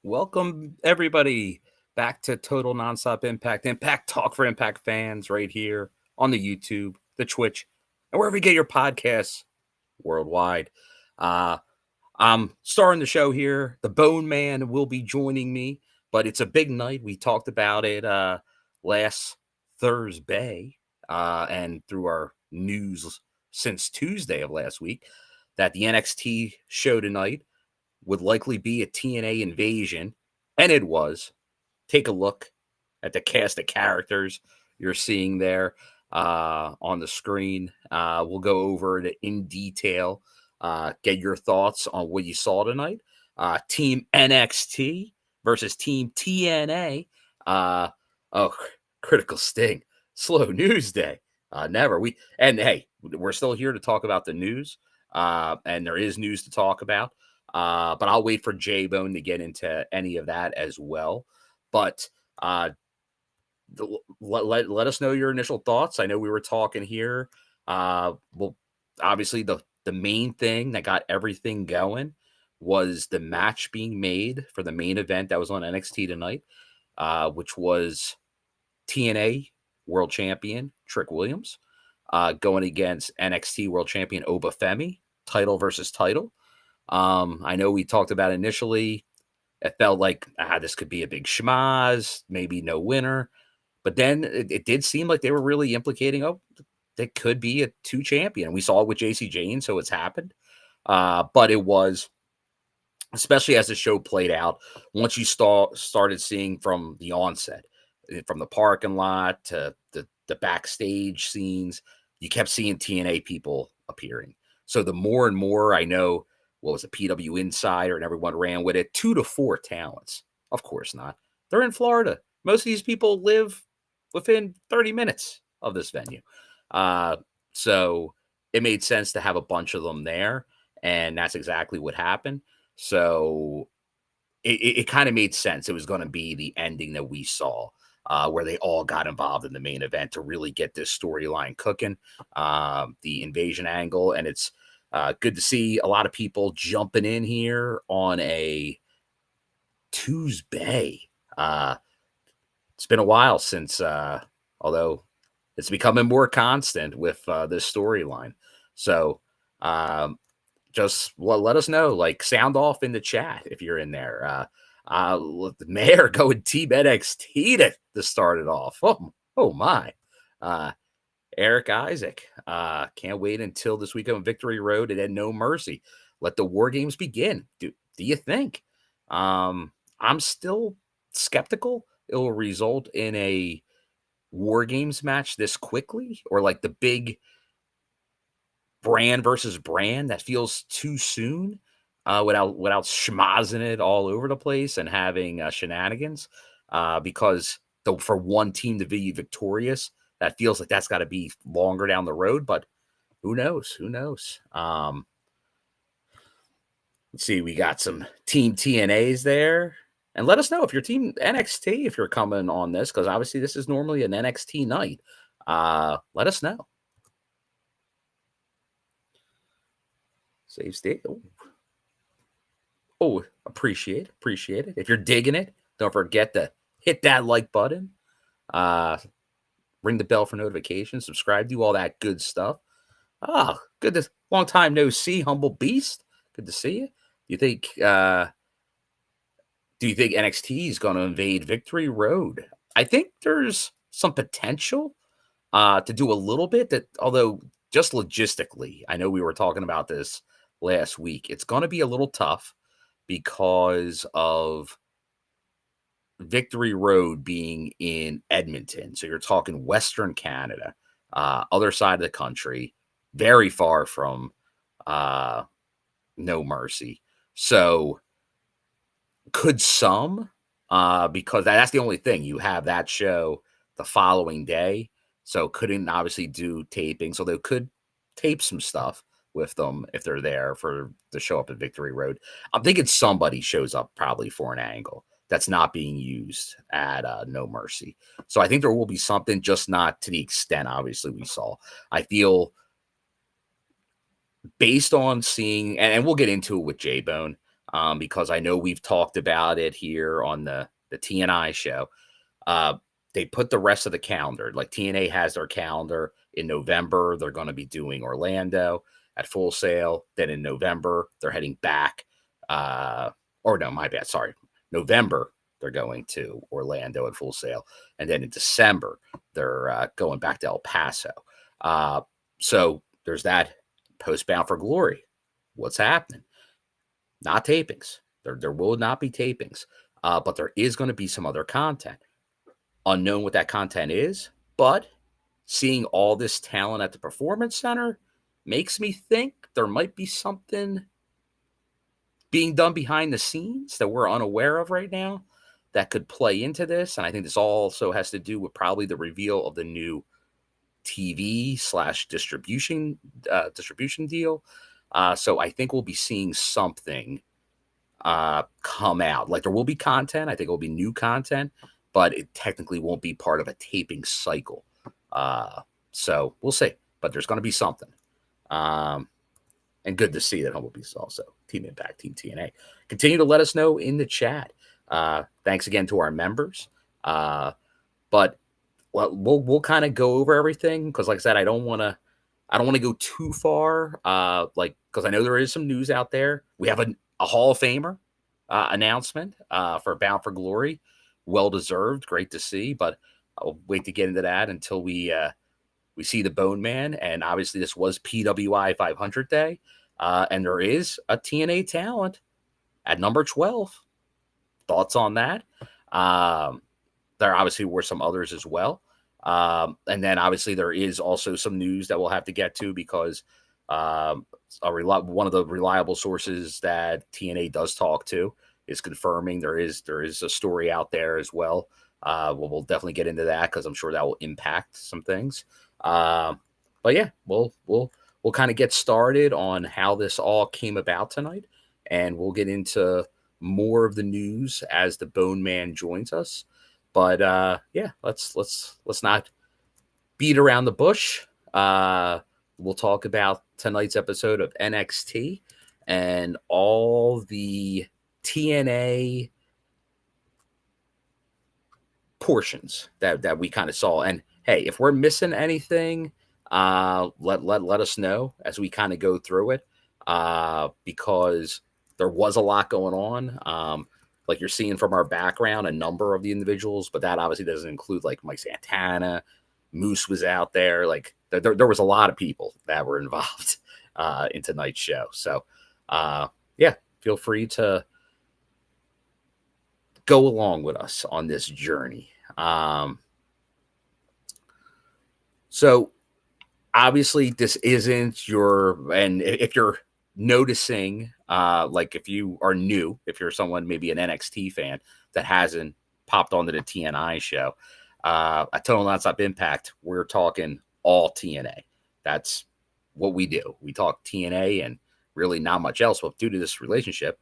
Welcome, everybody, back to Total Nonstop Impact Talk for Impact fans right here on the YouTube, the Twitch, and wherever you get your podcasts worldwide. I'm starting the show here. The Bone Man will be joining me, but it's a big night. We talked about it last Thursday and through our news since Tuesday of last week that the NXT show tonight would likely be a TNA invasion, and it was. Take a look at the cast of characters you're seeing there on the screen. We'll go over it in detail, get your thoughts on what you saw tonight. Team NXT versus Team TNA. Oh, critical sting. Slow news day. Never. Hey, we're still here to talk about the news, and there is news to talk about. But I'll wait for J-Bone to get into any of that as well. But let us know your initial thoughts. I know we were talking here. Well, obviously the main thing that got everything going was the match being made for the main event that was on NXT tonight, which was TNA World Champion Trick Williams going against NXT World Champion Oba Femi, title versus title. I know we talked about initially, it felt like this could be a big schmaz, maybe no winner. But then it did seem like they were really implicating, that could be a two champion. We saw it with JC Jane, so it's happened. But it was, especially as the show played out, once you started seeing from the onset, from the parking lot to the backstage scenes, you kept seeing TNA people appearing. So the more and more, I know, what was a PW Insider and everyone ran with it, 2 to 4 talents. Of course not. They're in Florida. Most of these people live within 30 minutes of this venue. So it made sense to have a bunch of them there, and that's exactly what happened. So it kind of made sense. It was going to be the ending that we saw, where they all got involved in the main event to really get this storyline cooking, the invasion angle. And it's good to see a lot of people jumping in here on a Tuesday. It's been a while since, although it's becoming more constant with this storyline. So just let us know, like, sound off in the chat if you're in there. The mayor going Team NXT to start it off. Oh my. Eric Isaac, can't wait until this week on Victory Road and then No Mercy. Let the War Games begin. Do you think? I'm still skeptical it will result in a War Games match this quickly, or like the big brand versus brand that feels too soon, without schmozzing it all over the place and having shenanigans. Because for one team to be victorious, that feels like that's got to be longer down the road. But who knows? Let's see. We got some Team TNAs there. And let us know if you're Team NXT, if you're coming on this, because obviously this is normally an NXT night. Let us know. Save state. Oh, appreciate it. If you're digging it, don't forget to hit that like button. Ring the bell for notifications. Subscribe. Do all that good stuff. Good. Long time no see, humble beast. Good to see you. Do you think NXT is going to invade Victory Road? I think there's some potential to do a little bit. That, although just logistically, I know we were talking about this last week, it's going to be a little tough because of Victory Road being in Edmonton. So you're talking Western Canada, other side of the country, very far from No Mercy. So could some, because that's the only thing, you have that show the following day. So couldn't obviously do taping. So they could tape some stuff with them if they're there for the show up at Victory Road. I'm thinking somebody shows up probably for an angle that's not being used at No Mercy. So I think there will be something, just not to the extent obviously we saw. I feel, based on seeing, and we'll get into it with J-Bone, because I know we've talked about it here on the TNI show. Uh, they put the rest of the calendar, like TNA has their calendar in November. They're going to be doing Orlando at Full Sail. Then in November, they're heading back. Or no, my bad. Sorry. November, they're going to Orlando at Full Sail. And then in December, they're going back to El Paso. So there's that. Post Bound for Glory. What's happening? Not tapings. There will not be tapings. But there is going to be some other content. Unknown what that content is, but seeing all this talent at the Performance Center makes me think there might be something being done behind the scenes that we're unaware of right now that could play into this. And I think this also has to do with probably the reveal of the new TV / distribution deal. So I think we'll be seeing something come out. Like there will be content. I think it will be new content, but it technically won't be part of a taping cycle. So we'll see. But there's going to be something. And good to see that Humblebeast also Team Impact, Team TNA. Continue to let us know in the chat. Thanks again to our members. But we'll kind of go over everything because, like I said, I don't want to go too far. Because I know there is some news out there. We have a Hall of Famer announcement for Bound for Glory. Well deserved, great to see. But I'll wait to get into that until we see the Bone Man. And obviously, this was PWI 500 Day. And there is a TNA talent at number 12. Thoughts on that? There obviously were some others as well. And then obviously there is also some news that we'll have to get to because one of the reliable sources that TNA does talk to is confirming there is a story out there as well. We'll definitely get into that because I'm sure that will impact some things. But yeah, we'll kind of get started on how this all came about tonight, and we'll get into more of the news as the Bone Man joins us. But yeah, let's not beat around the bush. We'll talk about tonight's episode of NXT and all the TNA portions that we kind of saw. And hey, if we're missing anything, let us know as we kind of go through it, because there was a lot going on. Like you're seeing from our background, a number of the individuals, but that obviously doesn't include like Mike Santana. Moose was out there. Like there was a lot of people that were involved in tonight's show. So yeah, feel free to go along with us on this journey. So obviously this isn't and if you're noticing, like if you are new, if you're someone, maybe an NXT fan that hasn't popped onto the TNI show, at Total Nonstop Impact, we're talking all TNA. That's what we do. We talk TNA and really not much else. But due to this relationship,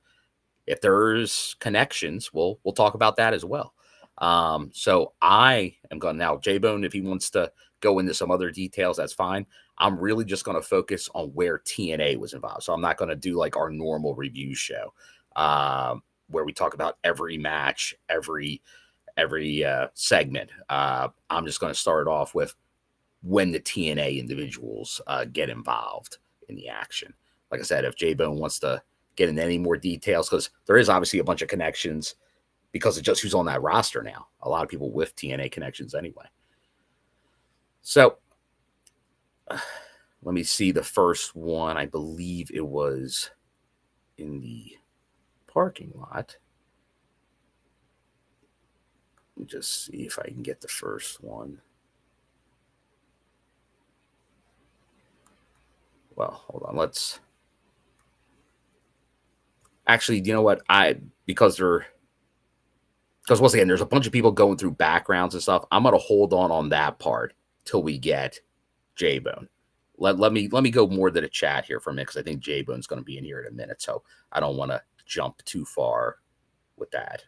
if there's connections, we'll talk about that as well. So I am going now, J-Bone, if he wants to go into some other details, that's fine. I'm really just going to focus on where TNA was involved. So I'm not going to do like our normal review show, where we talk about every match, every segment. I'm just going to start off with when the TNA individuals get involved in the action. Like I said, if J-Bone wants to get into any more details, because there is obviously a bunch of connections because of just who's on that roster now. A lot of people with TNA connections anyway. So let me see the first one. I believe it was in the parking lot. Let me just see if I can get the first one. Well, hold on. Let's actually, you know what? Because once again, there's a bunch of people going through backgrounds and stuff. I'm going to hold on that part till we get J-Bone. Let me go more to the chat here for a minute, because I think J-Bone's going to be in here in a minute, so I don't want to jump too far with that.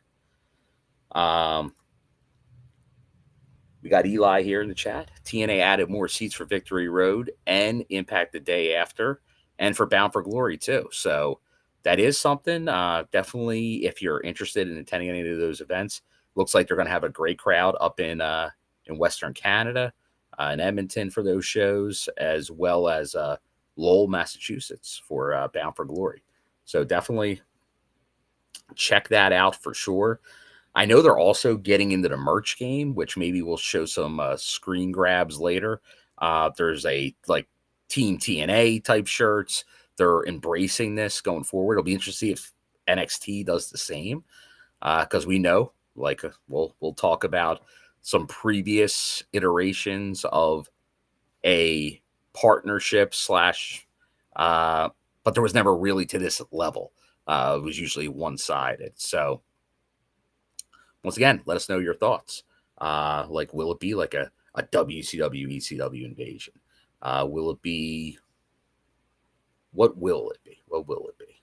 We got Eli here in the chat. TNA added more seats for Victory Road and Impact the day after, and for Bound for Glory too. So that is something. Definitely, if you're interested in attending any of those events, looks like they're going to have a great crowd up in Western Canada, in Edmonton for those shows, as well as Lowell, Massachusetts for Bound for Glory. So definitely check that out for sure. I know they're also getting into the merch game, which maybe we'll show some screen grabs later. There's a like Team TNA type shirts. They're embracing this going forward. It'll be interesting if NXT does the same, because we know, like, we'll talk about some previous iterations of a partnership slash, but there was never really to this level. It was usually one sided. So once again, let us know your thoughts. Like, will it be like a WCW, ECW invasion? Will it be? What will it be? What will it be?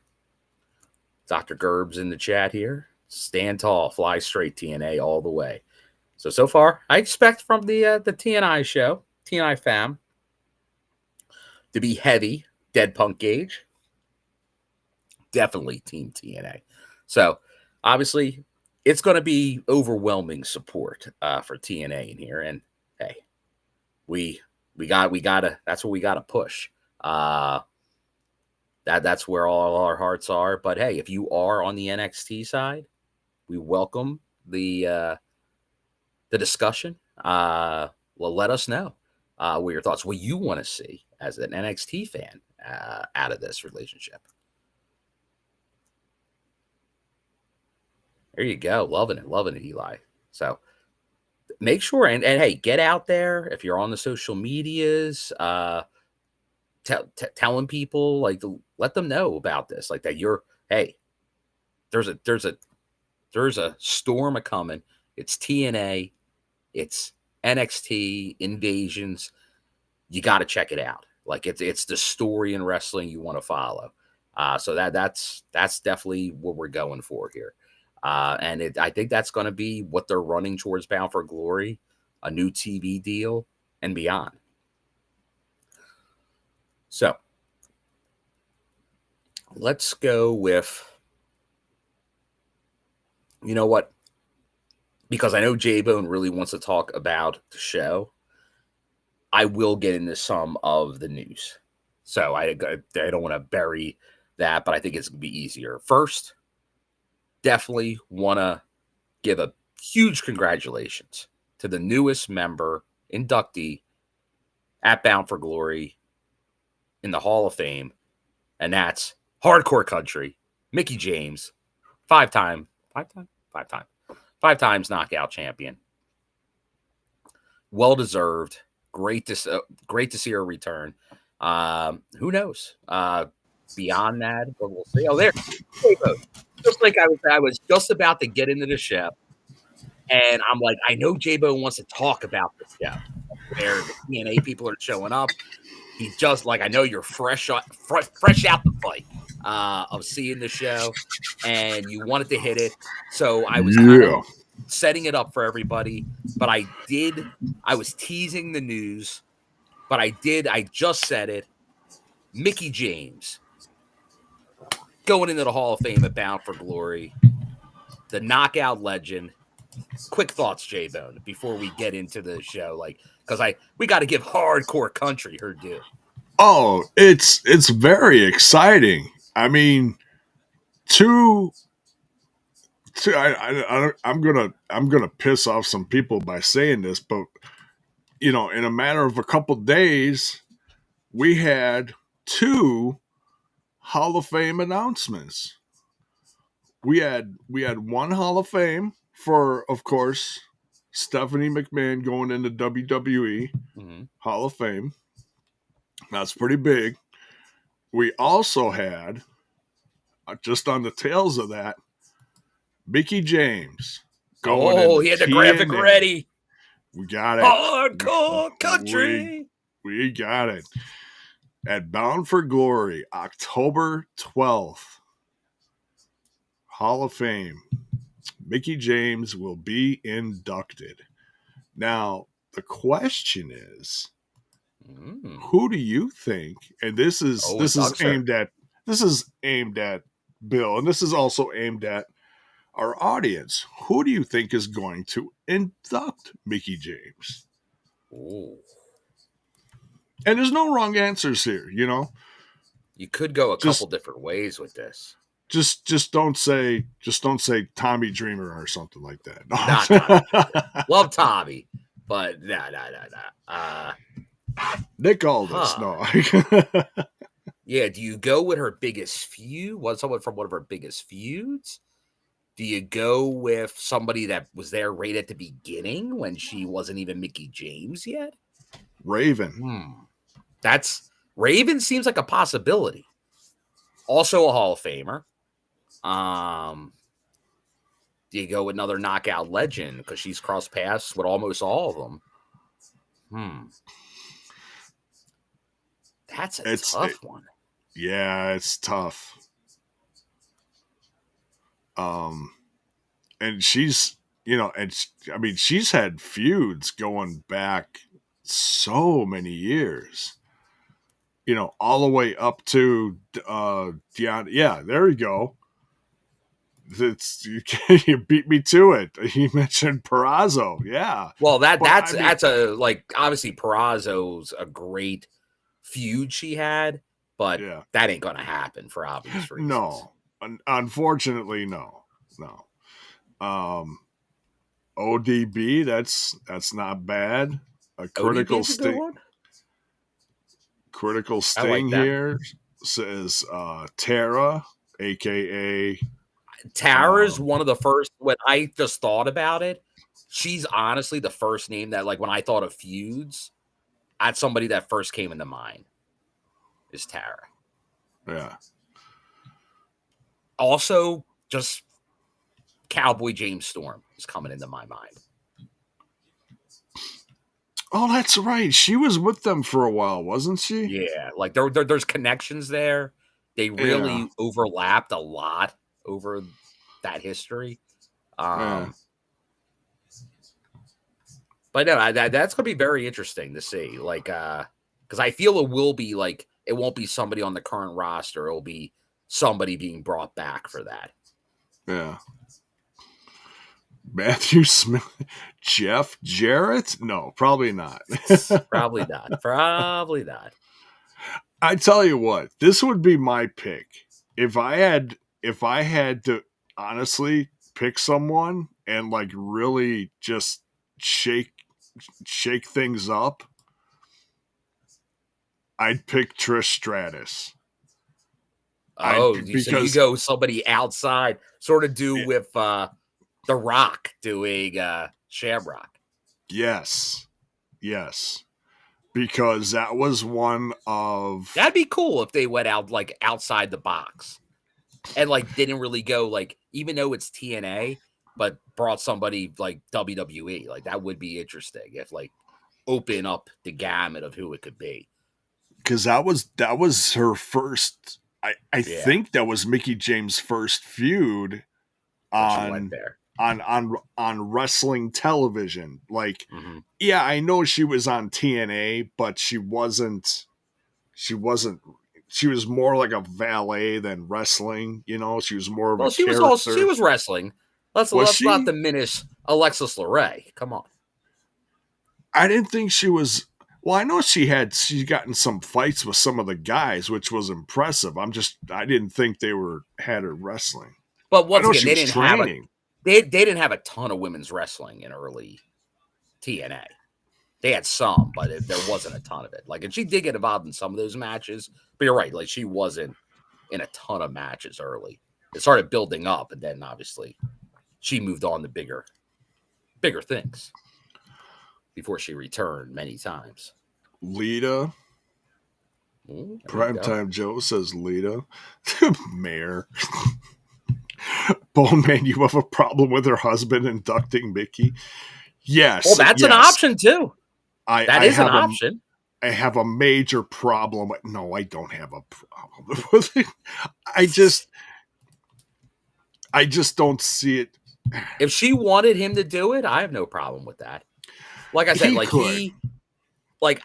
Dr. Gerb's in the chat here. Stand tall, fly straight, TNA all the way. So far, I expect from the TNI show, TNI fam, to be heavy. Dead Punk Gage, definitely Team TNA. So obviously, it's going to be overwhelming support for TNA in here. And hey, we gotta. That's what we gotta push. That's where all our hearts are. But hey, if you are on the NXT side, we welcome the discussion. Well, let us know what your thoughts, what you want to see as an NXT fan out of this relationship. There you go. Loving it, Eli. So make sure and hey, get out there if you're on the social medias. Telling people, like, let them know about this, like that you're, hey, there's a storm a coming. It's TNA, it's NXT invasions. You got to check it out. Like, it's the story in wrestling you want to follow. So that's definitely what we're going for here. And I think that's going to be what they're running towards Bound for Glory, a new TV deal, and beyond. So let's go with, you know what? Because I know J-Bone really wants to talk about the show, I will get into some of the news. So I don't want to bury that, but I think it's going to be easier. First, definitely want to give a huge congratulations to the newest member, inductee at Bound for Glory in the Hall of Fame, and that's Hardcore Country, Mickie James, five times knockout champion. Well deserved. Great to see her return. Who knows? Beyond that, but we'll see. Oh, there, just like I was just about to get into the show, and I'm like, I know J-Bo wants to talk about the show where the TNA people are showing up. He's just like, I know you're fresh out the fight of seeing the show, and you wanted to hit it. So I was kind of setting it up for everybody, but I was teasing the news, but I just said it. Mickie James going into the Hall of Fame at Bound for Glory, the knockout legend. Quick thoughts, J-Bone, before we get into the show, like, because we got to give Hardcore Country her due. Oh, it's very exciting. I mean, I'm gonna piss off some people by saying this, but in a matter of a couple days, we had 2 Hall of Fame announcements. We had one Hall of Fame for, of course, Stephanie McMahon going into WWE Hall of Fame. That's pretty big. We also had, just on the tails of that, Mickie James going into he had the graphic ready. We got it. Hardcore Country. We got it. At Bound for Glory, October 12th, Hall of Fame. Mickie James will be inducted. Now, the question is, who do you think? And this is aimed at Bill, and this is also aimed at our audience. Who do you think is going to induct Mickie James? Ooh. And there's no wrong answers here, you know. You could go a couple Just different ways with this. just don't say Tommy Dreamer or something like that. Not Tommy Dreamer. Love Tommy, but nah. Nick Aldis, no. Yeah, do you go with her biggest feud? Was someone from one of her biggest feuds? Do you go with somebody that was there right at the beginning when she wasn't even Mickie James yet? Raven. That's Raven seems like a possibility. Also a Hall of Famer. Do you go with another knockout legend because she's crossed paths with almost all of them? That's a tough one. Yeah, it's tough. And she's, I mean, she's had feuds going back so many years. All the way up to Deanna. Yeah, there we go. You beat me to it. You mentioned Purrazzo, yeah. Well, that's a obviously Purrazzo's a great feud she had, but that ain't gonna happen for obvious reasons. No, unfortunately, no. ODB, that's not bad. A critical sting. Critical Sting here says Tara, aka Tara's one of the first. When I just thought about it, she's honestly the first name that, like, when I thought of feuds, that's somebody that first came into mind. Is Tara? Yeah. Also, just Cowboy James Storm is coming into my mind. Oh, that's right. She was with them for a while, wasn't she? Yeah, like there's connections there. They really overlapped a lot over that history. But no, that's gonna be very interesting to see. Like, because I feel it will be like it won't be somebody on the current roster. It'll be somebody being brought back for that. Yeah. Matthew Smith, Jeff Jarrett? No, probably not. Probably not. I tell you what, this would be my pick. If I had to honestly pick someone and like really just shake things up, I'd pick Trish Stratus. So you go somebody outside, sort of with The Rock doing Shamrock. Yes. Because that was one of... That'd be cool if they went out like outside the box and like didn't really go like, even though it's TNA, but brought somebody like WWE. Like that would be interesting if like open up the gamut of who it could be. Because that was her first. I think that was Mickie James' first feud on wrestling television. Like, yeah, I know she was on TNA, but she wasn't. She was more like a valet than wrestling. She was more of a character. She was wrestling. Let's not diminish Alexis LeRae. Come on. I didn't think she was. Well, I know she's gotten some fights with some of the guys, which was impressive. I didn't think they had her wrestling. But once again, they didn't have a ton of women's wrestling in early TNA. They had some, but there wasn't a ton of it. Like, and she did get involved in some of those matches. But you're right, like she wasn't in a ton of matches early. It started building up, and then obviously she moved on to bigger things before she returned many times. Lita. Primetime Joe says Lita. Mayor. Bowman, you have a problem with her husband inducting Mickie? Yes. Well, that's an option too. That is an option. I have a major problem with... No, I don't have a problem with it. I just don't see it. If she wanted him to do it, I have no problem with that. Like I said,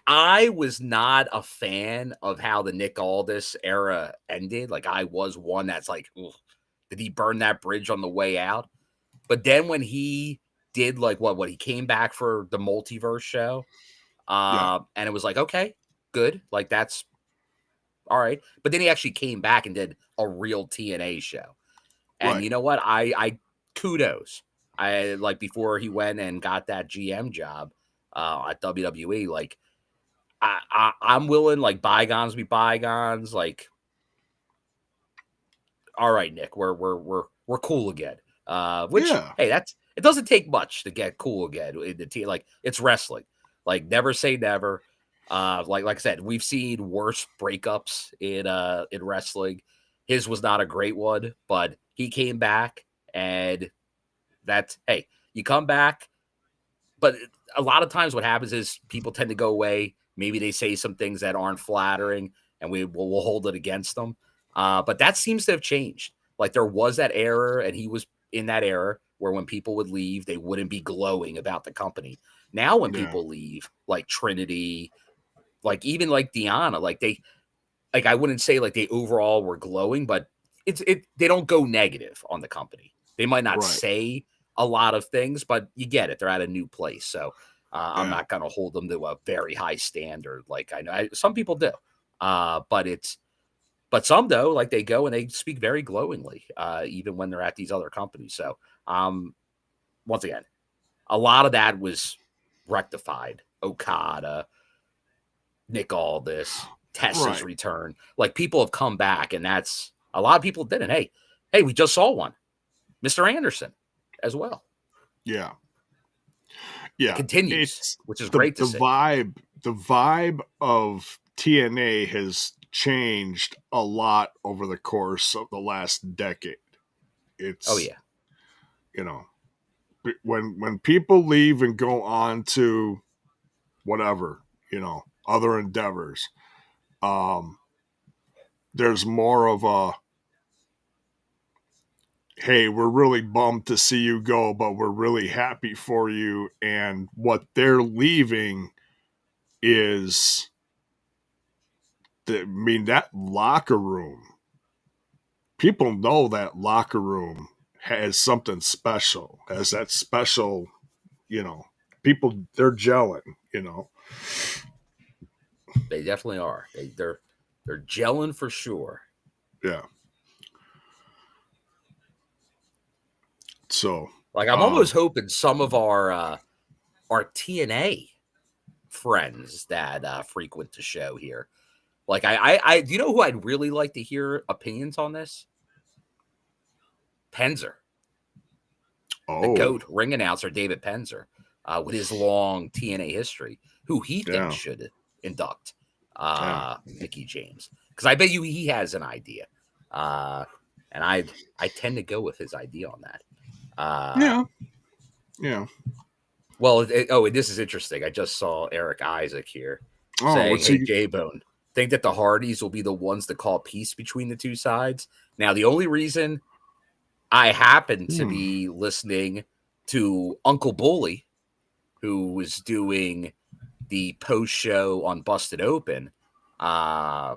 I was not a fan of how the Nick Aldis era ended. Like, I was one that's like, did he burn that bridge on the way out? But then when he did like what he came back for the multiverse show, Yeah. and it was like, okay, good, like that's all right. But then he actually came back and did a real TNA show. And Right. you know what? I kudos. I like before he went and got that GM job at WWE. Like I'm willing, like bygones be bygones. Like, all right, Nick, we're cool again. Which Yeah. hey, that's it doesn't take much to get cool again in the team. Like it's wrestling. Like never say never. Like I said, we've seen worse breakups in wrestling. His was not a great one, but he came back and that's hey, you come back, but a lot of times what happens is people tend to go away. Maybe they say some things that aren't flattering, and we'll hold it against them. But that seems to have changed. Like there was that era, and he was in that era where when people would leave, they wouldn't be glowing about the company. Now, when Yeah. people leave, like Trinity, like even like Deanna, like I wouldn't say like they overall were glowing, but they don't go negative on the company. They might not Right. say a lot of things, but you get it. They're at a new place, so I'm Yeah. not going to hold them to a very high standard. Like I know some people do, but some though, like they go and they speak very glowingly, even when they're at these other companies. So once again, a lot of that was rectified. Okada, Nick Aldis, Tessa's Right. return. Like people have come back, and that's a lot of people didn't. Hey, we just saw one, Mr. Anderson, as well. Yeah. It Yeah. continues, It's which is the great to see. the vibe of TNA has changed a lot over the course of the last decade. Oh It's, yeah, you know, when people leave and go on to whatever, other endeavors, um there's more of a, hey, we're really bummed to see you go, but we're really happy for you. And what they're leaving is that locker room. People know that locker room has something special, has that special, you know, people, they're gelling. they definitely are. They're gelling for sure. Yeah. So, Like I'm almost hoping some of our TNA friends that frequent the show here. Like I do you know who I'd really like to hear opinions on this? Penzer, the oh, GOAT ring announcer David Penzer, with his long TNA history, who he thinks yeah, should induct yeah, Mickie James. Because I bet you he has an idea. Uh, and I tend to go with his idea on that. yeah, yeah. Well, and this is interesting. I just saw Eric Isaac here Oh, saying, what's "Hey, he? J-Bone, think that the Hardys will be the ones to call peace between the two sides." Now, the only reason I happen to Hmm. be listening to Uncle Bully, who was doing the post show on Busted Open uh,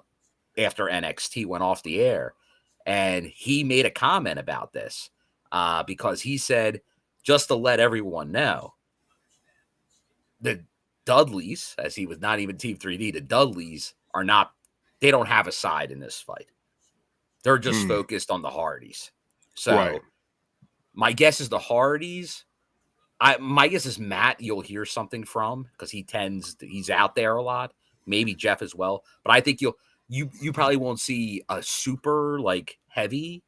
after NXT went off the air, and he made a comment about this because he said, just to let everyone know, the Dudleys, as he was not even Team 3D, the Dudleys are not, they don't have a side in this fight. They're just Hmm. focused on the Hardys. Right. So my guess is the Hardys. My guess is Matt. You'll hear something from because he's out there a lot. Maybe Jeff as well. But I think you probably won't see a super like heavy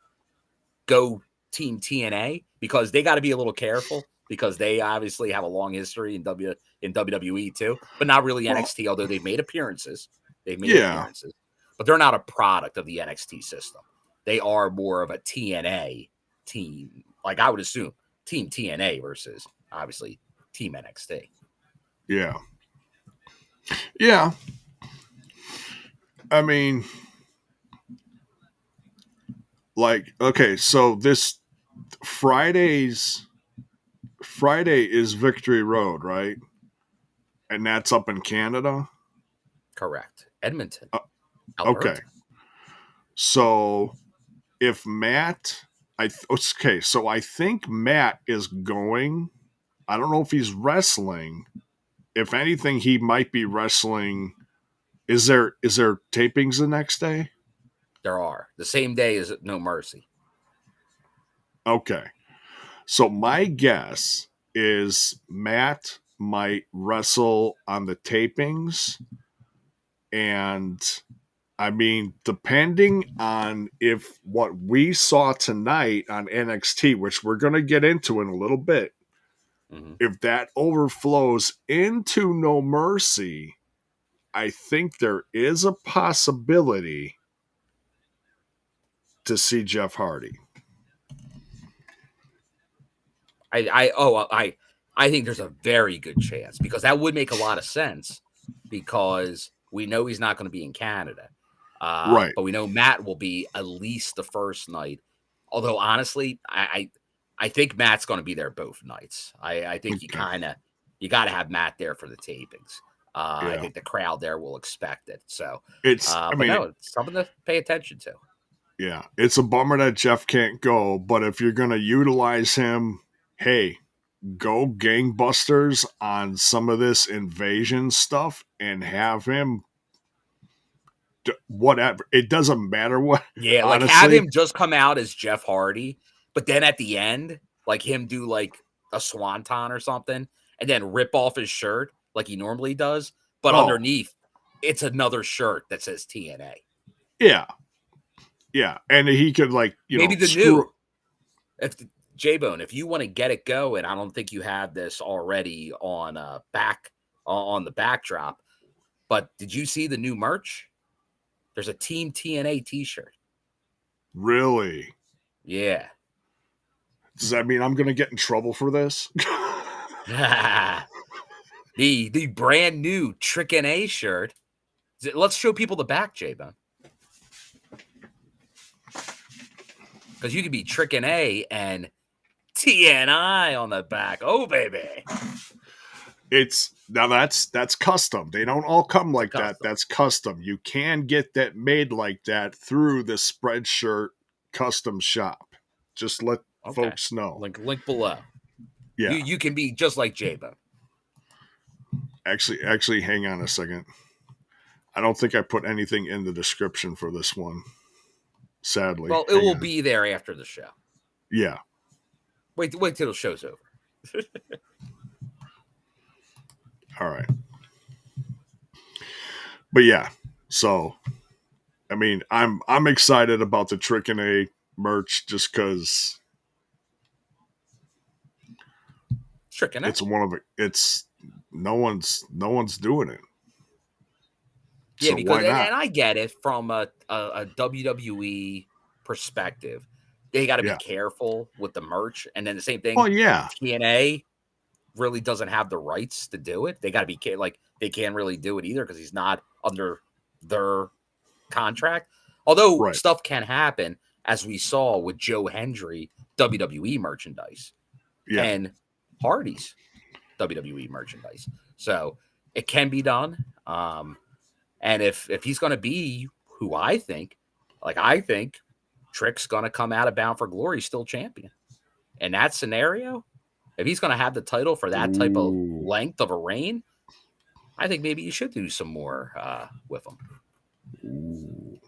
go Team TNA because they got to be a little careful because they obviously have a long history in WWE too, but not really Well, NXT. Although they've made appearances, yeah, but they're not a product of the NXT system. They are more of a TNA team. Like I would assume Team TNA versus obviously Team NXT. yeah, yeah. I mean, like, okay, so this Friday is Victory Road, right? And that's up in Canada. Correct. Edmonton, Uh, okay, Alberta. so if Matt, Okay, so I think Matt is going. I don't know if he's wrestling. If anything, he might be wrestling. Is there tapings the next day? There are. The same day as No Mercy. Okay. So my guess is Matt might wrestle on the tapings. And I mean, depending on if what we saw tonight on NXT, which we're going to get into in a little bit, Mm-hmm. if that overflows into No Mercy, I think there is a possibility to see Jeff Hardy. I think there's a very good chance, because that would make a lot of sense, because we know he's not going to be in Canada. Right. But we know Matt will be at least the first night. Although honestly, I think Matt's going to be there both nights. I think Okay. you got to have Matt there for the tapings. I Yeah. think the crowd there will expect it. So, I but mean, no, it's something to pay attention to. yeah, it's a bummer that Jeff can't go, but if you're going to utilize him, hey, go gangbusters on some of this invasion stuff and have him whatever. It doesn't matter what, Yeah, like have honestly. him just come out as Jeff Hardy, but then at the end, like him do like a swanton or something, and then rip off his shirt like he normally does, but Oh, underneath it's another shirt that says TNA. yeah. Yeah. And he could, like, Maybe the screw. new, if J-Bone, if you want to get it going, I don't think you have this already on on the backdrop, but did you see the new merch? There's a Team TNA t-shirt. Really? Yeah. Does that mean I'm going to get in trouble for this? The brand new Trick and A shirt. Let's show people the back, J-Bone. Because you could be Trick and A and TNI on the back. Oh, baby. That's custom. They don't all come like that. Custom. That's custom. You can get that made like that through the Spreadshirt custom shop. Just let Okay. folks know. Link below. Yeah. You can be just like J-Bone. Actually, hang on a second. I don't think I put anything in the description for this one. Sadly. Well, it will be there after the show. Yeah. Wait till the show's over. All right. But yeah, so I mean, I'm excited about the Trick and A merch just because Trick and A. it's one of it. It's no one's doing it. Yeah, So because why not? and I get it from a WWE perspective. They got to be Yeah. careful with the merch, and then the same thing. Oh yeah. TNA really doesn't have the rights to do it. They got to be like they can't really do it either because he's not under their contract. Although Right. stuff can happen, as we saw with Joe Hendry WWE merchandise Yeah. and Hardy's WWE merchandise, so it can be done. And if he's going to be who I think Trick's going to come out of Bound for Glory still champion. In that scenario, if he's going to have the title for that type of Ooh. length of a reign, I think maybe you should do some more with him. Ooh.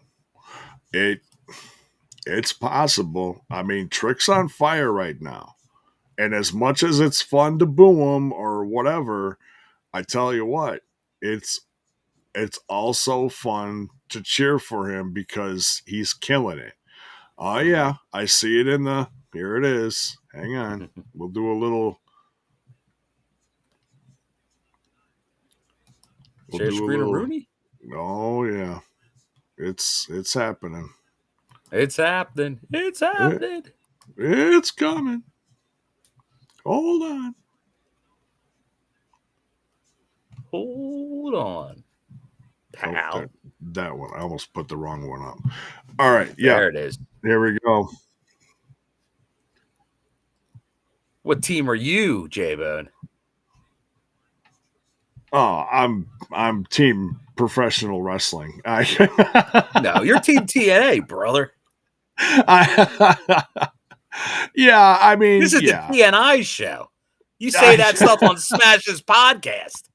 It's possible. I mean, Trick's on fire right now. And as much as it's fun to boo him or whatever, I tell you what, it's also fun to cheer for him because he's killing it. Oh yeah, I see it in the here it is. Hang on. We'll do a little Share screen of Rooney? Oh yeah. It's happening. It's happening. It's happening. It's coming. Hold on. Hold on, pal. Oh, that one. I almost put the wrong one up. All right. Yeah. There it is. Here we go. What team are you, J-Bone? Oh, I'm team professional wrestling. No, you're team TNA, brother. Yeah, I mean, This is the yeah. TNI show. You say that stuff on Smash's podcast.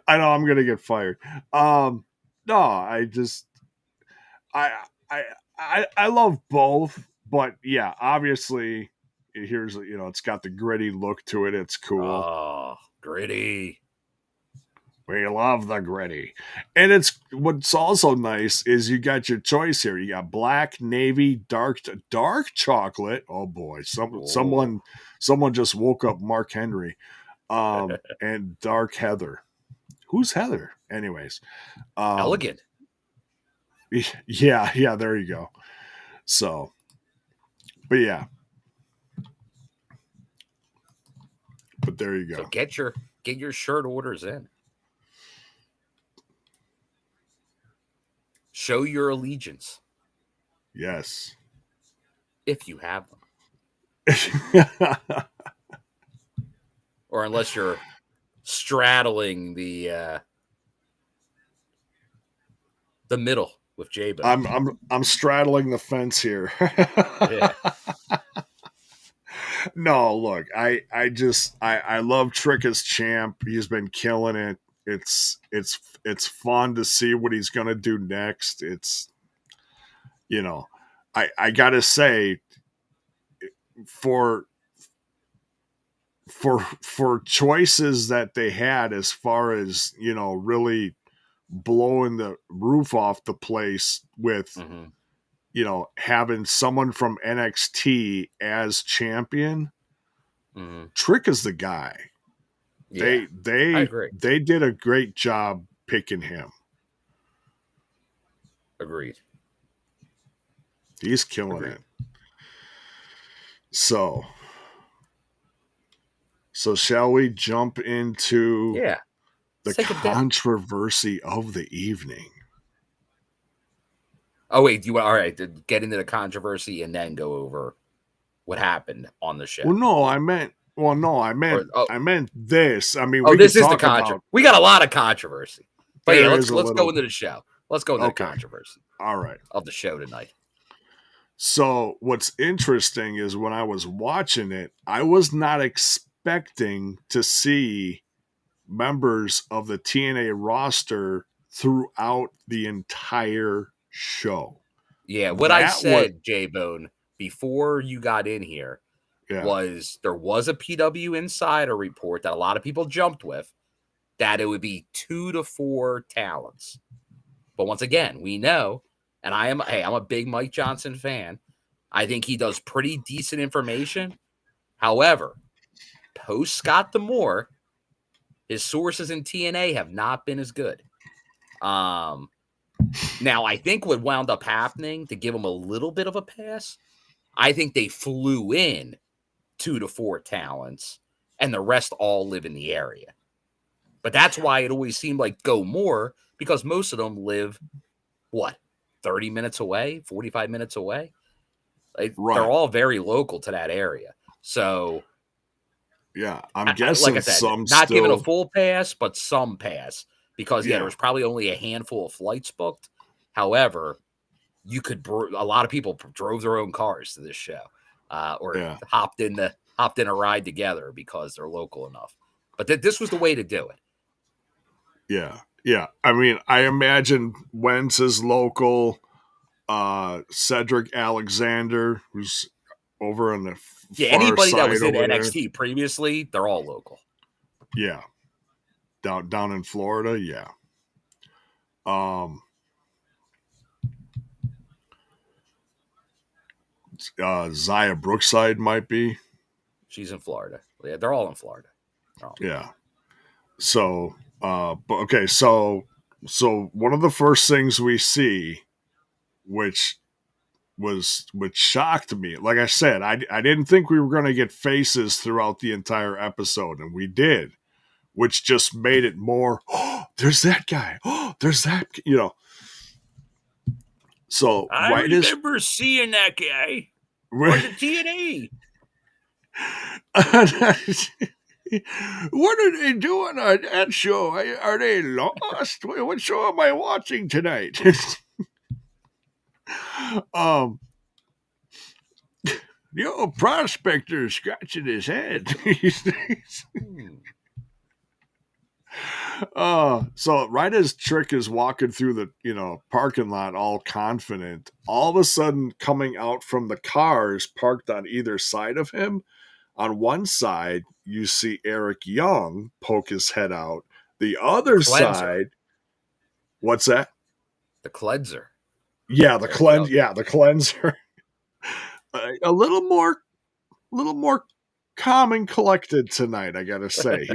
I know I'm gonna get fired. No, I I I love both, but yeah, obviously here's it's got the gritty look to it. It's cool. Oh, gritty. We love the gritty. And it's what's also nice is you got your choice here. You got black, navy, dark chocolate. Oh boy, Oh. someone just woke up Mark Henry. And dark heather. Who's Heather? Anyways. Elegant. Yeah, there you go. So, but yeah. But there you So go. get your shirt orders in. Show your allegiance Yes. if you have them. Or unless you're straddling the middle with J-Bone. I'm straddling the fence here. Yeah. No, look, I love Trick as champ. He's been killing it. It's fun to see what he's gonna do next. It's I gotta say for for choices that they had as far as really blowing the roof off the place with Mm-hmm. having someone from NXT as champion. Mm-hmm. Trick is the guy. Yeah, I agree. They did a great job picking him. Agreed. He's killing Agreed. it. So shall we jump into Yeah. the Let's take a dip. controversy of the evening? Oh wait, all right? Get into the controversy and then go over what happened on the show. Well, no, I meant. Well, no, I meant. Or, I meant this. I mean, oh, we this could is the talk controversy. about. We got a lot of controversy. But yeah, There let's is a go little. into the show. Let's go into the Okay. controversy All right. of the show tonight. So what's interesting is when I was watching it, I was not expecting to see members of the TNA roster throughout the entire show. Yeah, what I That was said, J-Bone, before you got in here yeah. was there was a PW Insider report that a lot of people jumped with that it would be 2 to 4 talents. But once again, we know, and I'm a big Mike Johnson fan. I think he does pretty decent information. However, post Scott D'Amore, his sources in TNA have not been as good. Now, I think what wound up happening to give him a little bit of a pass, I think they flew in 2 to 4 talents, and the rest all live in the area. But that's why it always seemed like go more, because most of them live, 30 minutes away, 45 minutes away? They're all very local to that area. So, yeah, I'm guessing like I said, some not still giving a full pass, but some pass. Because, there was probably only a handful of flights booked. However, a lot of people drove their own cars to this show, or hopped in a ride together because they're local enough. But this was the way to do it. Yeah. I mean, I imagine Wentz is local. Cedric Alexander, who's over on the far anybody side that was in over NXT there. previously, they're all local. Yeah, down in Florida. Yeah. Zaya Brookside might be. She's in Florida. Yeah, they're all in Florida. Yeah. So, but okay. So one of the first things we see, which shocked me. Like I said, I didn't think we were going to get faces throughout the entire episode, and we did, which just made it more. Oh, there's that guy. Oh, there's that. So I remember seeing that guy on the TNA. What are they doing on that show? Are they lost? What show am I watching tonight? The old prospector is scratching his head. Hmm. So right as Trick is walking through the parking lot, all confident, all of a sudden coming out from the cars parked on either side of him. On one side, you see Eric Young poke his head out. The The other cleanser. side, what's that? The cleanser. Yeah, the Eric Young. cleanse. Yeah, the cleanser. A little more calm and collected tonight. I gotta say,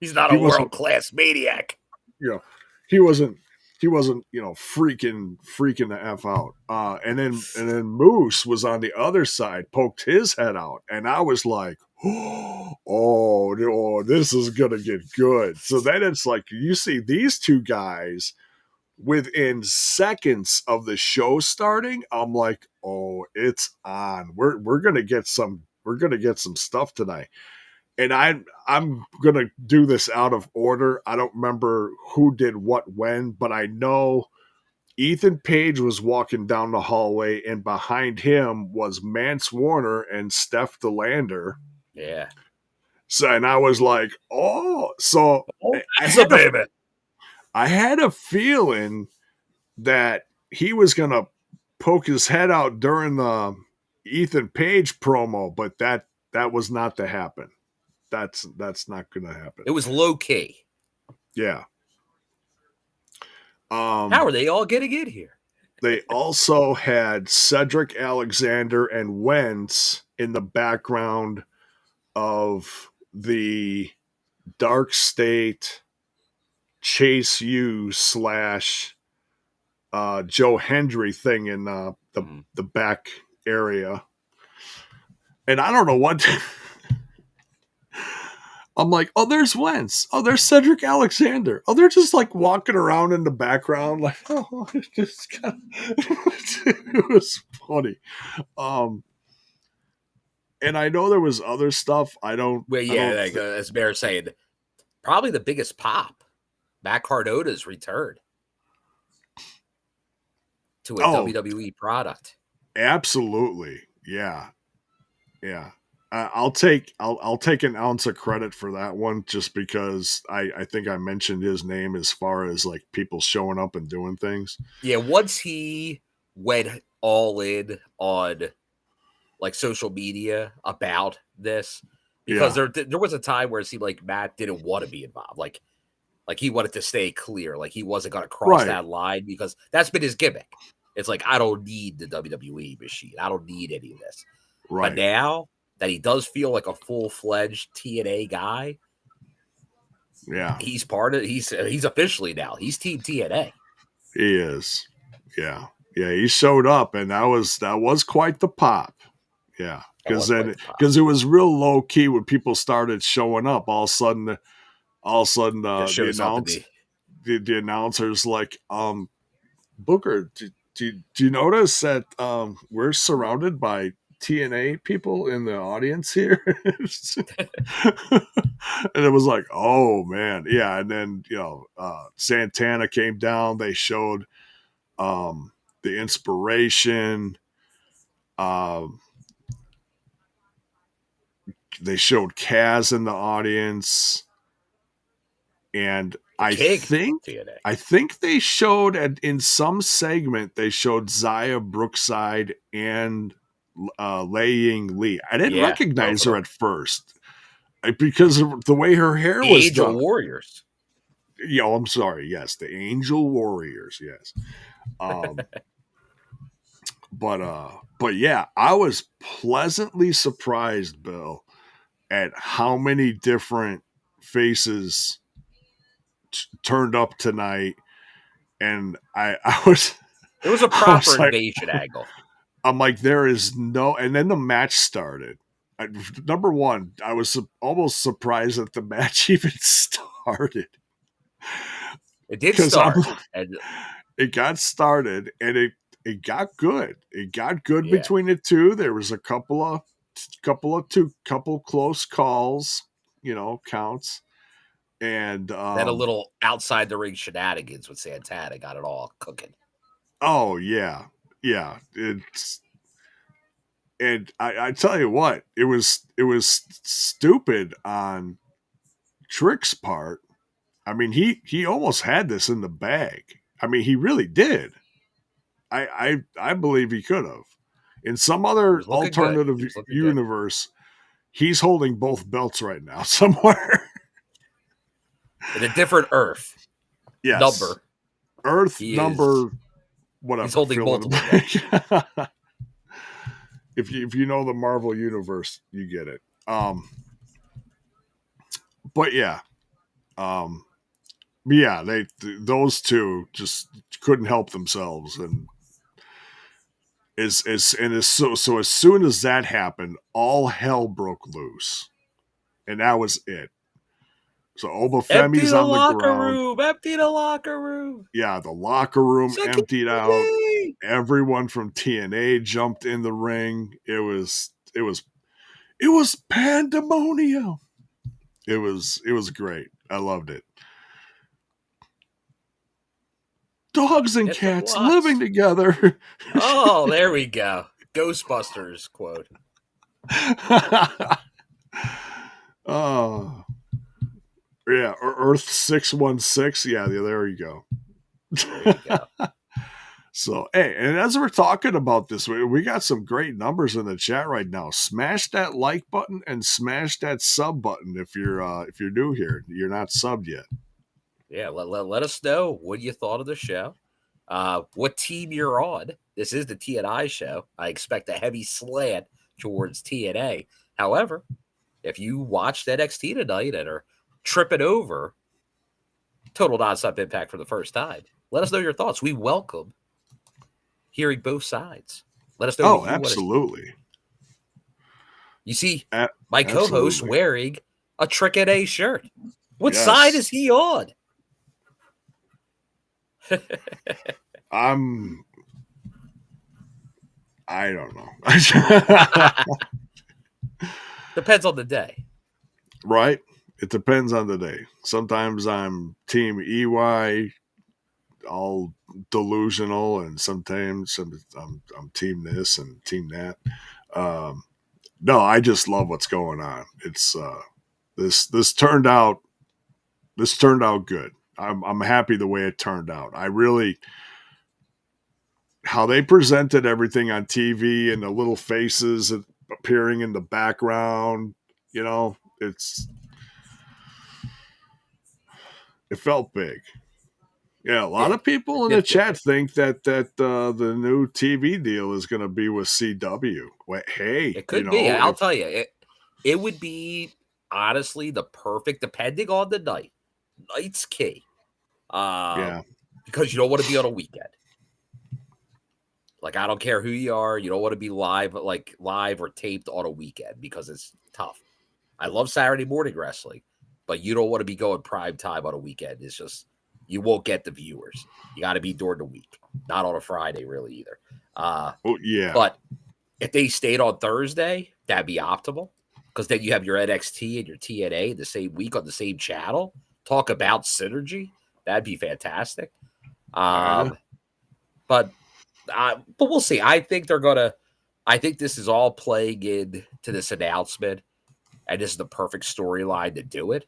He's not he a wasn't. world class maniac. You know, he wasn't. He wasn't. Freaking the f out. And then Moose was on the other side, poked his head out, and I was like, oh, this is gonna get good. So then it's like you see these two guys within seconds of the show starting. I'm like, oh, it's on. We're gonna get some. We're gonna get some stuff tonight. And I'm gonna do this out of order. I don't remember who did what when, but I know Ethan Page was walking down the hallway, and behind him was Mance Warner and Steph DeLander. Yeah. So, and I was like, oh, so Oh, I that's a had a baby. I had a feeling that he was gonna poke his head out during the Ethan Page promo, but that was not to happen. That's not gonna happen. It was low key. Yeah. How are they all getting in here? They also had Cedric Alexander and Wentz in the background of the Dark State Chase U / Joe Hendry thing in the back area. And I don't know what. I'm like, oh, there's Wentz. Oh, there's Cedric Alexander. Oh, they're just like walking around in the background, like, oh, it's just kind of, it was funny. And I know there was other stuff. I don't. Well, I yeah, don't. like, as Bear saying, probably the biggest pop. Matt Cardona's return to a Oh, WWE product. absolutely. Yeah, yeah. I'll take an ounce of credit for that one just because I think I mentioned his name as far as like people showing up and doing things. Yeah, once he went all in on like social media about this, because Yeah. there was a time where it seemed like Matt didn't want to be involved. Like he wanted to stay clear. Like he wasn't going to cross Right. that line because that's been his gimmick. It's like, I don't need the WWE machine. I don't need any of this. But Right. now that he does feel like a full-fledged TNA guy, Yeah. he's officially now. He's Team TNA. He is. Yeah. Yeah. He showed up, and that was quite the pop. Yeah. That was quite the pop. Because it was real low key when people started showing up. All of a sudden, Just shows up in the the announcers like, Booker, do you notice that we're surrounded by TNA people in the audience here? And it was like, oh man, yeah. And then Santana came down. They showed the inspiration. Um, they showed Kaz in the audience, and King TNA. I think they showed in some segment they showed Zaya Brookside and Lei Ying Lee. I didn't Yeah, both recognize of her them. at first because of the way her hair The was Angel done. Warriors. I'm sorry. Yes, the Angel Warriors. Yes. But yeah, I was pleasantly surprised, Bill, at how many different faces turned up tonight, and I was It was a I was proper like, invasion angle. I'm like, there is no, and then the match started. Number one, I was almost surprised that the match even started It did because I'm start, and it got started and it got good. It got good yeah, between the two. There was a couple close calls, counts. And then a little outside the ring shenanigans with Santana got it all cooking. oh yeah. Yeah. And I tell you what, it was stupid on Trick's part. I mean, he almost had this in the bag. I mean, he really did. I believe he could have. In some He other was looking good. alternative He was looking good. universe, he's holding both belts right now somewhere. In a different Earth Yes. number, Earth he is. number whatever. He's holding Fill in the multiple blank. If you know the Marvel universe, you get it. But yeah. Yeah, those two just couldn't help themselves, and so as soon as that happened, all hell broke loose, and that was it. So Empty Obafemi's the on the locker ground. room. Empty the locker room. Yeah, the locker room emptied out. Security. Everyone from TNA jumped in the ring. It was pandemonium. It was great. I loved it. Dogs and Hit the cats blocks. living together. Oh, there we go. Ghostbusters quote. Oh, yeah, Earth 616. Yeah, there you go. There you go. So, hey, and as we're talking about this, we got some great numbers in the chat right now. Smash that like button and smash that sub button if you're new here. You're not subbed yet. Yeah, let us know what you thought of the show. What team you're on. This is the TNI show. I expect a heavy slant towards TNA. However, if you watched NXT tonight and are tripping over Total Nonstop Impact for the first time, let us know your thoughts. We welcome hearing both sides. Let us know Oh, what you want to see. absolutely. You see my co-host Absolutely. wearing a Trick NA shirt. What Yes. side is he on? I don't know. Depends on the day. Right? It depends on the day. Sometimes I'm team EY, all delusional, and sometimes I'm team this and team that. No, I just love what's going on. It's this turned out good. I'm happy the way it turned out. I really how they presented everything on TV and the little faces appearing in the background, it felt big. Yeah, a lot of people in the chat think that the new TV deal is going to be with CW. Well, hey, it could be. I'll tell you, it would be honestly the perfect, depending on the night. Night's key. Yeah. Because you don't want to be on a weekend. Like, I don't care who you are, you don't want to be live or taped on a weekend because it's tough. I love Saturday morning wrestling, but you don't want to be going prime time on a weekend. It's just you won't get the viewers. You got to be during the week, not on a Friday really either. Yeah. But if they stayed on Thursday, that'd be optimal because then you have your NXT and your TNA the same week on the same channel. Talk about synergy. That'd be fantastic. But we'll see. I think this is all playing into this announcement, and this is the perfect storyline to do it.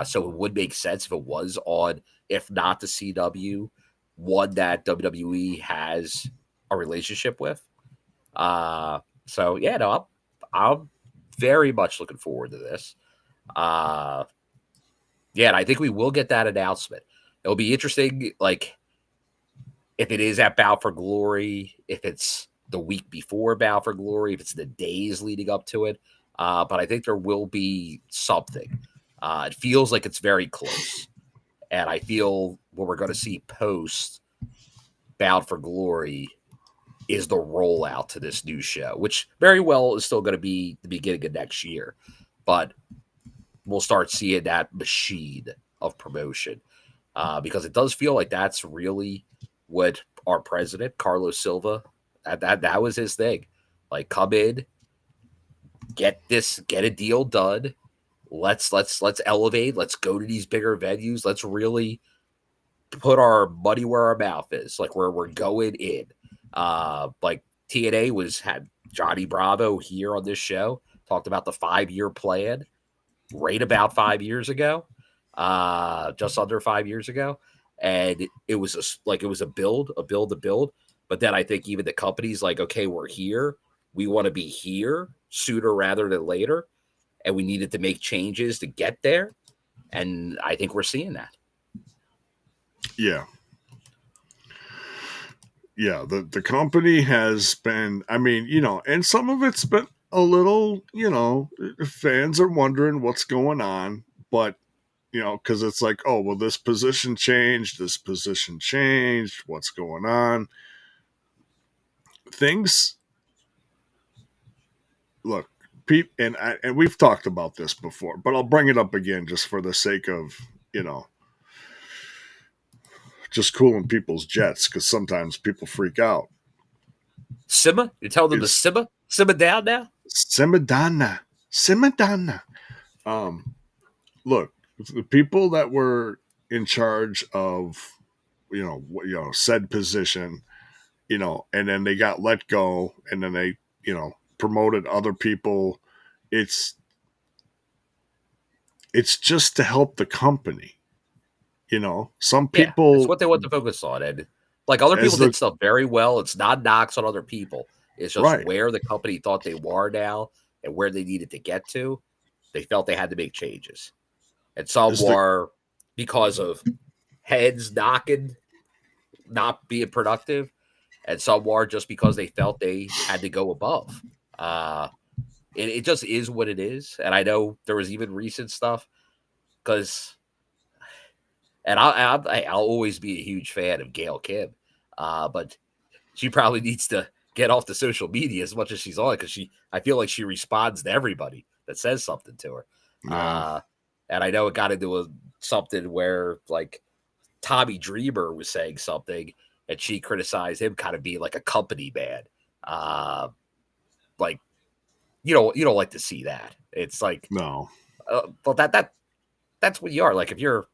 So it would make sense if it was on, if not the CW, one that WWE has a relationship with. So yeah, no, I'm very much looking forward to this. Yeah, and I think we will get that announcement. It'll be interesting, like if it is at Bound for Glory, if it's the week before Bound for Glory, if it's the days leading up to it. But I think there will be something. It feels like it's very close. And I feel what we're going to see post Bound for Glory is the rollout to this new show, which very well is still going to be the beginning of next year. But we'll start seeing that machine of promotion because it does feel like that's really what our president, Carlos Silva, that was his thing. Like, come in, get a deal done. Let's elevate. Let's go to these bigger venues. Let's really put our money where our mouth is, like where we're going in. Like TNA had Johnny Bravo here on this show, talked about the 5-year plan right about 5 years ago, just under 5 years ago. And it was it was a build. But then I think even the company's like, okay, we're here. We want to be here sooner rather than later. And we needed to make changes to get there. And I think we're seeing that. Yeah. Yeah, the company has been, I mean, and some of it's been a little, fans are wondering what's going on, but because it's like, oh, well, this position changed, what's going on? Things, look, and we've talked about this before, but I'll bring it up again just for the sake of, just cooling people's jets, because sometimes people freak out. Simmer? You tell them to simmer? Simmer down now? Simmer down. Look, the people that were in charge of, said position, and then they got let go, and then they, promoted other people. It's just to help the company. Some people, it's what they want to focus on. And like other people did stuff very well. It's not knocks on other people. It's just right. where the company thought they were now and where they needed to get to. They felt they had to make changes. And some were because of heads knocking, not being productive. And some were just because they felt they had to go above. It just is what it is. And I know there was even recent stuff because, and I'll always be a huge fan of Gail Kim, but she probably needs to get off the social media as much as she's on, because I feel like she responds to everybody that says something to her. Yeah. And I know it got into something where like Tommy Dreamer was saying something and she criticized him kind of being like a company man. Like, you don't like to see that. It's like, no, but that's what you are. Like if you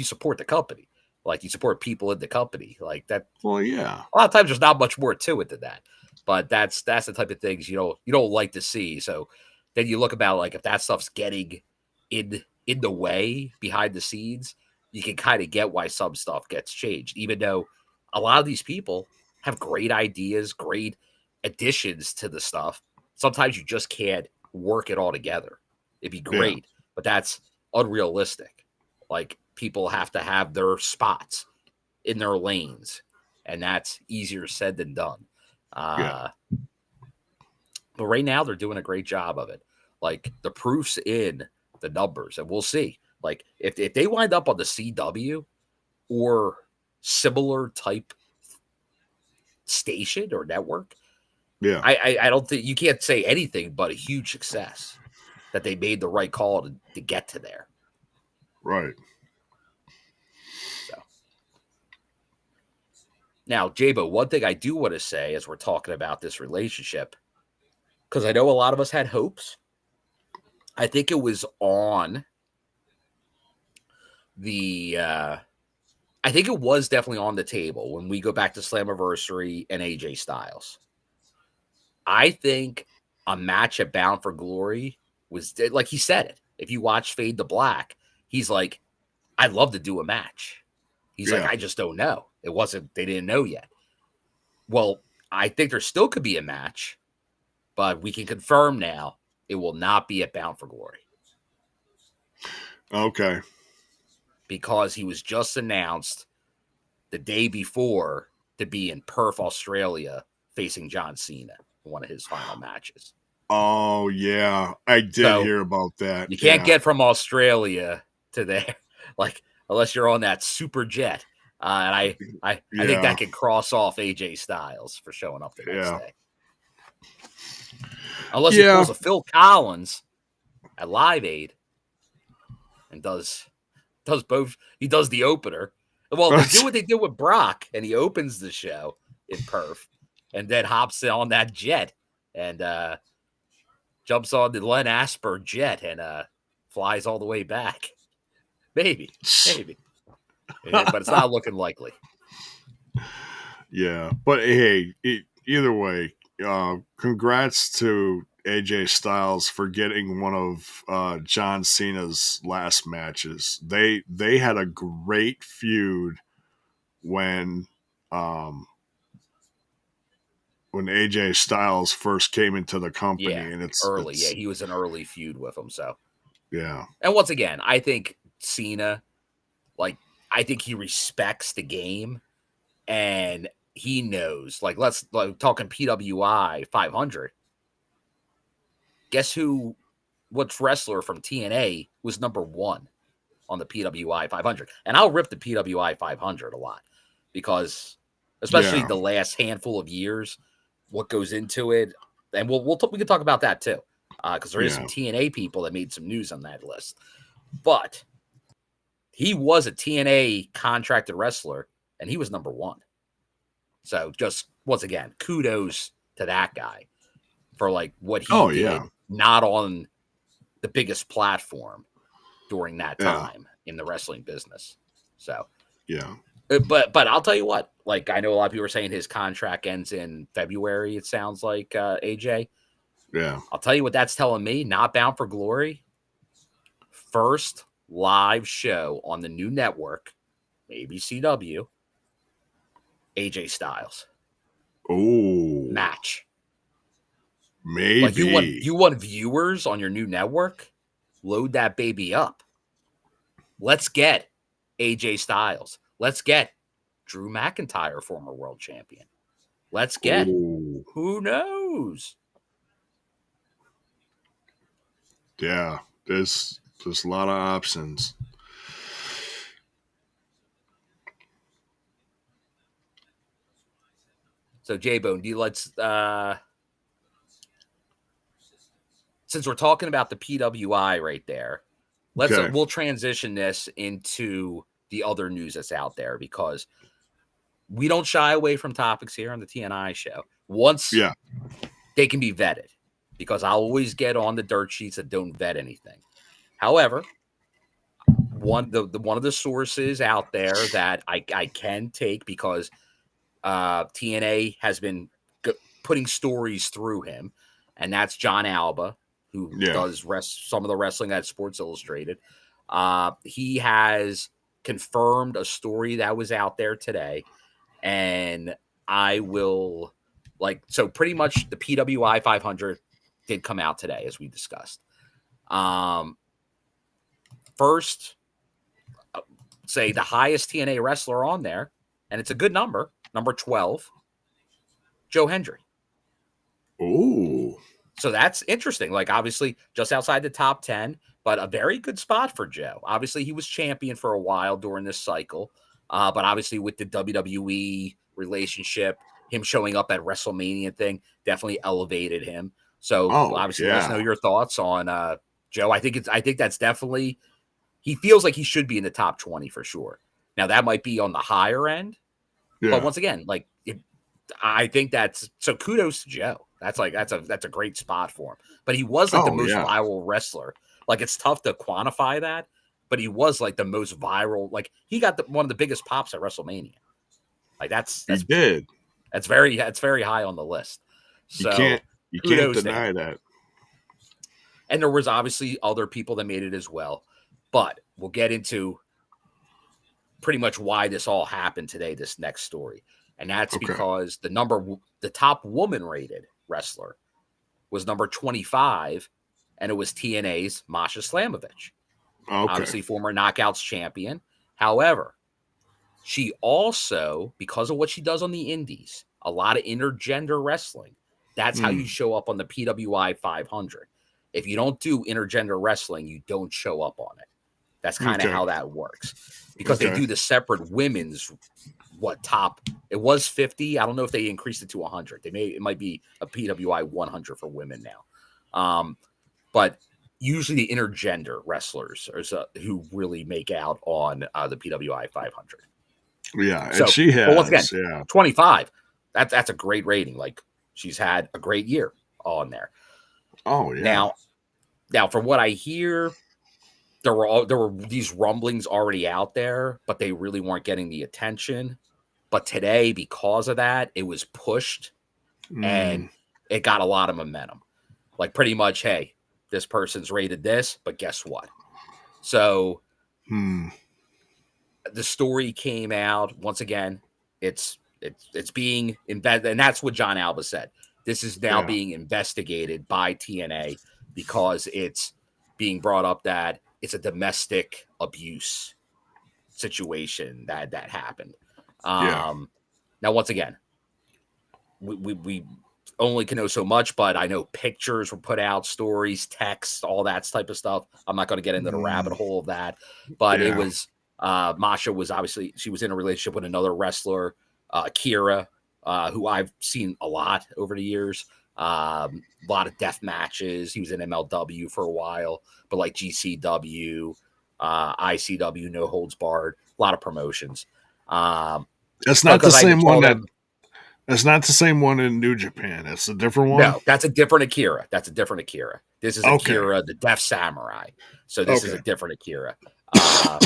support the company, like you support people in the company, like that. Well, yeah. A lot of times there's not much more to it than that, but that's the type of things you don't like to see. So then you look about like if that stuff's getting in the way behind the scenes, you can kind of get why some stuff gets changed, even though a lot of these people have great ideas, great additions to the stuff. Sometimes you just can't work it all together. It'd be great, but that's unrealistic. Like people have to have their spots in their lanes, and that's easier said than done. But right now they're doing a great job of it. Like the proof's in the numbers, and we'll see. Like if they wind up on the CW or similar type station or network, I don't think you can't say anything but a huge success that they made the right call to get to there. Right. So now, Jaybo, one thing I do want to say as we're talking about this relationship, because I know a lot of us had hopes. I think it was on the I think it was definitely on the table when we go back to Slammiversary and AJ Styles. I think a match at Bound for Glory was, like he said it. If you watch Fade to Black, he's like, I'd love to do a match. He's like, I just don't know. They didn't know yet. Well, I think there still could be a match, but we can confirm now it will not be at Bound for Glory. Okay. Because he was just announced the day before to be in Perth, Australia, facing John Cena in one of his final matches. Oh, yeah. I did hear about that. You can't get from Australia to there, like, unless you're on that super jet. And I think that could cross off AJ Styles for showing up the next day. Unless he pulls a Phil Collins at Live Aid and does both. He does the opener. Well, they do what they did with Brock, and he opens the show in Perth, and then hops on that jet and jumps on the Len Asper jet and flies all the way back. Maybe, but it's not looking likely. Yeah, but hey, either way, congrats to AJ Styles for getting one of John Cena's last matches. They had a great feud when um, when AJ Styles first came into the company, Yeah, and early. Yeah, it's he was an early feud with him. So, yeah, and once again, I think Cena, like, I think he respects the game and he knows. Like, let's like talking PWI 500. Guess who? Which wrestler from TNA was number one on the PWI 500? And I'll rip the PWI 500 a lot because, especially yeah, the last handful of years, what goes into it, and we can talk about that too, because there is some yeah. TNA people that made some news on that list. But he was a TNA contracted wrestler, and he was number one. So just once again, kudos to that guy for like what he Oh yeah, did, not on the biggest platform during that yeah, time in the wrestling business. So, yeah, but I'll tell you what, like I know a lot of people are saying his contract ends in February. It sounds like AJ. yeah. I'll tell you what that's telling me. Not Bound for Glory, first live show on the new network, ABCW. AJ Styles Oh, match. Like maybe. you want viewers on your new network? Load that baby up. Let's get AJ Styles. Let's get Drew McIntyre, former world champion. Let's get Oh, who knows? yeah. There's a lot of options. So J-Bone, do you let's since we're talking about the PWI right there, Okay. we'll transition this into the other news that's out there because we don't shy away from topics here on the TNI show. Once Yeah. they can be vetted, because I'll always get on the dirt sheets that don't vet anything. However, one of the sources out there that I can take because TNA has been putting stories through him, and that's John Alba, who Yeah. does some of the wrestling at Sports Illustrated. He has confirmed a story that was out there today, and I will so pretty much the PWI 500 did come out today as we discussed. Um, first, say the highest TNA wrestler on there, and it's a good number 12, Joe Hendry. Oh. So that's interesting. Like, obviously, just outside the top 10, but a very good spot for Joe. Obviously, he was champion for a while during this cycle. But obviously, with the WWE relationship, him showing up at WrestleMania thing definitely elevated him. So Oh obviously, let us know yeah. your thoughts on Joe. I think that's definitely, he feels like he should be in the top 20 for sure. Now that might be on the higher end, but Yeah. once again, I think that's so kudos to Joe. That's a great spot for him. But he was like the Oh most yeah. viral wrestler. Like it's tough to quantify that, but he was like the most viral. Like he got one of the biggest pops at WrestleMania. Like He did. that's very high on the list. You can't So you can't kudos to him. deny that. And there was obviously other people that made it as well. But we'll get into pretty much why this all happened today, this next story. And that's Okay. because the top woman rated wrestler was number 25, and it was TNA's Masha Slamovich, Okay. obviously former Knockouts champion. However, she also, because of what she does on the indies, a lot of intergender wrestling, that's how you Mm. show up on the PWI 500. If you don't do intergender wrestling, you don't show up on it. That's kind of Okay. how that works because they Okay. do the separate women's top. It was 50. I don't know if they increased it to 100. It might be a PWI 100 for women now. But usually the intergender wrestlers are who really make out on the PWI 500. Yeah, and So, she but once again, has. Yeah. 25. That's a great rating. Like she's had a great year on there. Oh yeah. Now from what I hear, there were these rumblings already out there, but they really weren't getting the attention. But today, because of that, it was pushed, and Mm. it got a lot of momentum. Like pretty much, hey, this person's rated this, but guess what? So the story came out once again. It's being invested, and that's what John Alba said. This is now being investigated by TNA because it's being brought up that it's a domestic abuse situation that happened. Now, once again, we only can know so much, but I know pictures were put out, stories, texts, all that type of stuff. I'm not going to get into the rabbit hole of that, but it was Masha was obviously, she was in a relationship with another wrestler, Kira, who I've seen a lot over the years. A lot of death matches. He was in MLW for a while, but like GCW, ICW, No Holds Barred, a lot of promotions. That's not the same one that's not the same one in New Japan. That's a different one. No, that's a different Akira. This is Akira, the Deaf Samurai. So this is a different Akira. But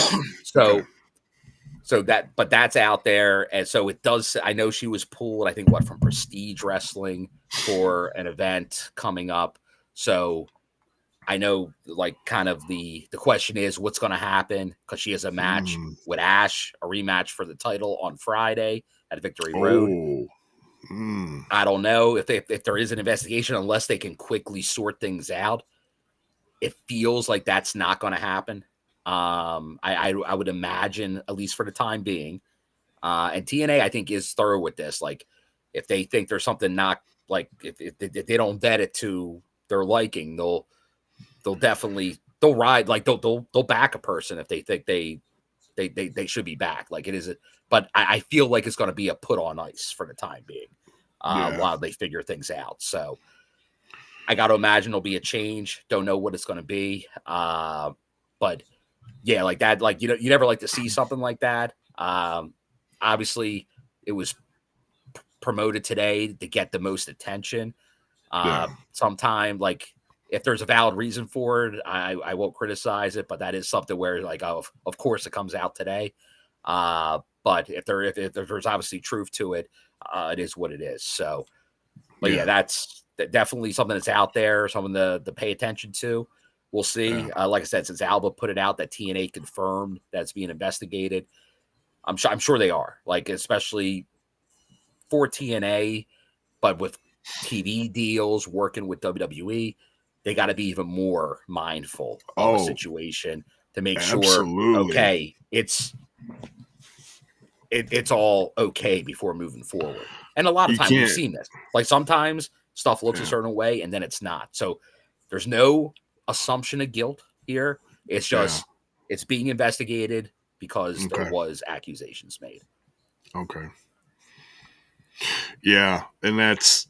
that's out there. And so it does, I know she was pulled, I think, from Prestige Wrestling for an event coming up. So I know, like, kind of the question is what's going to happen, because she has a match with Ash, a rematch for the title on Friday at Victory Road. I don't know if there is an investigation, unless they can quickly sort things out. It feels like that's not going to happen. I would imagine, at least for the time being. And TNA, I think, is thorough with this. Like, if they think there's something not, like, if they don't vet it to their liking, they'll definitely ride, like they'll back a person if they think they should be back. Like, it is but I feel like it's going to be a put on ice for the time being, while they figure things out. So I got to imagine there'll be a change. Don't know what it's going to be. But yeah, like that, like, you never like to see something like that. Obviously it was promoted today to get the most attention. Sometime, like, if there's a valid reason for it, I won't criticize it, but that is something where, like, of course it comes out today. But if there's obviously truth to it, it is what it is. So, but yeah, that's definitely something that's out there, something to pay attention to. We'll see. Like I said, since Alba put it out that TNA confirmed that's being investigated, I'm sure they are, like, especially for TNA, but with TV deals, working with WWE, they got to be even more mindful of the situation to make sure, okay, it's all okay before moving forward. And a lot of times we've seen this. Like, sometimes stuff looks a certain way and then it's not. So there's no assumption of guilt here. It's just it's being investigated because there was accusations made. Okay. Yeah, and that's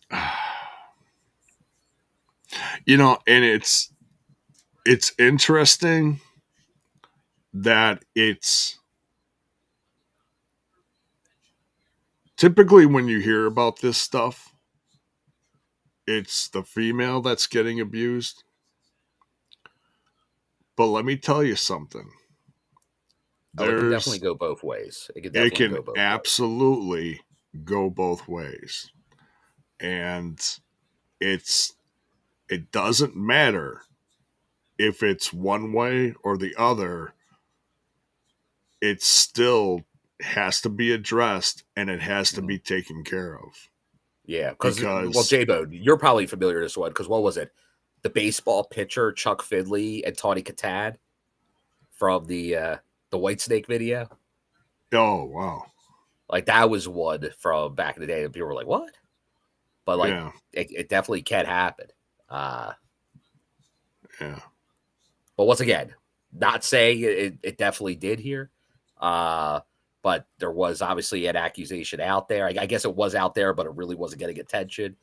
and it's interesting that it's typically, when you hear about this stuff, it's the female that's getting abused. But let me tell you something. It can definitely go both ways. It can absolutely go both ways. And it doesn't matter if it's one way or the other. It still has to be addressed, and it has to be taken care of. Yeah, because well, J-Bone, you're probably familiar with this one, because what was it? The baseball pitcher Chuck Findlay and Tawny Katad from the Whitesnake video. Oh, wow. Like, that was one from back in the day that people were like, what? But, like, it definitely can happen. Yeah. But once again, not saying it definitely did here. But there was obviously an accusation out there. I guess it was out there, but it really wasn't getting attention.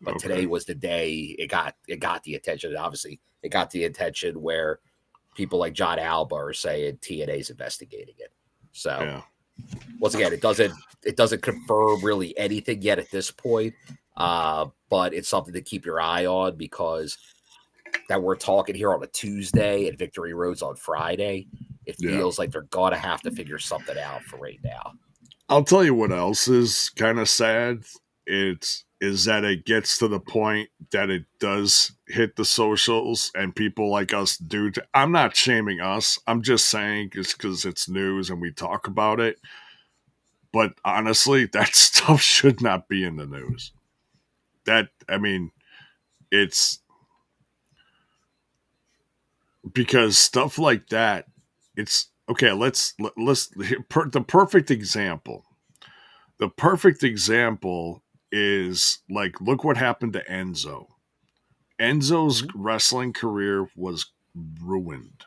But today was the day it got the attention. And obviously, it got the attention where people like John Alba are saying TNA's investigating it. So once again, it doesn't confirm really anything yet at this point. But it's something to keep your eye on, because that we're talking here on a Tuesday and Victory Road's on Friday. It feels like they're going to have to figure something out for right now. I'll tell you what else is kind of sad. It's is that it gets to the point that it does hit the socials and people like us do. I'm not shaming us. I'm just saying it's because it's news and we talk about it. But honestly, that stuff should not be in the news. It's because stuff like that, it's okay. Let's the perfect example. The perfect example is like, look what happened to Enzo. Enzo's Mhm. wrestling career was ruined.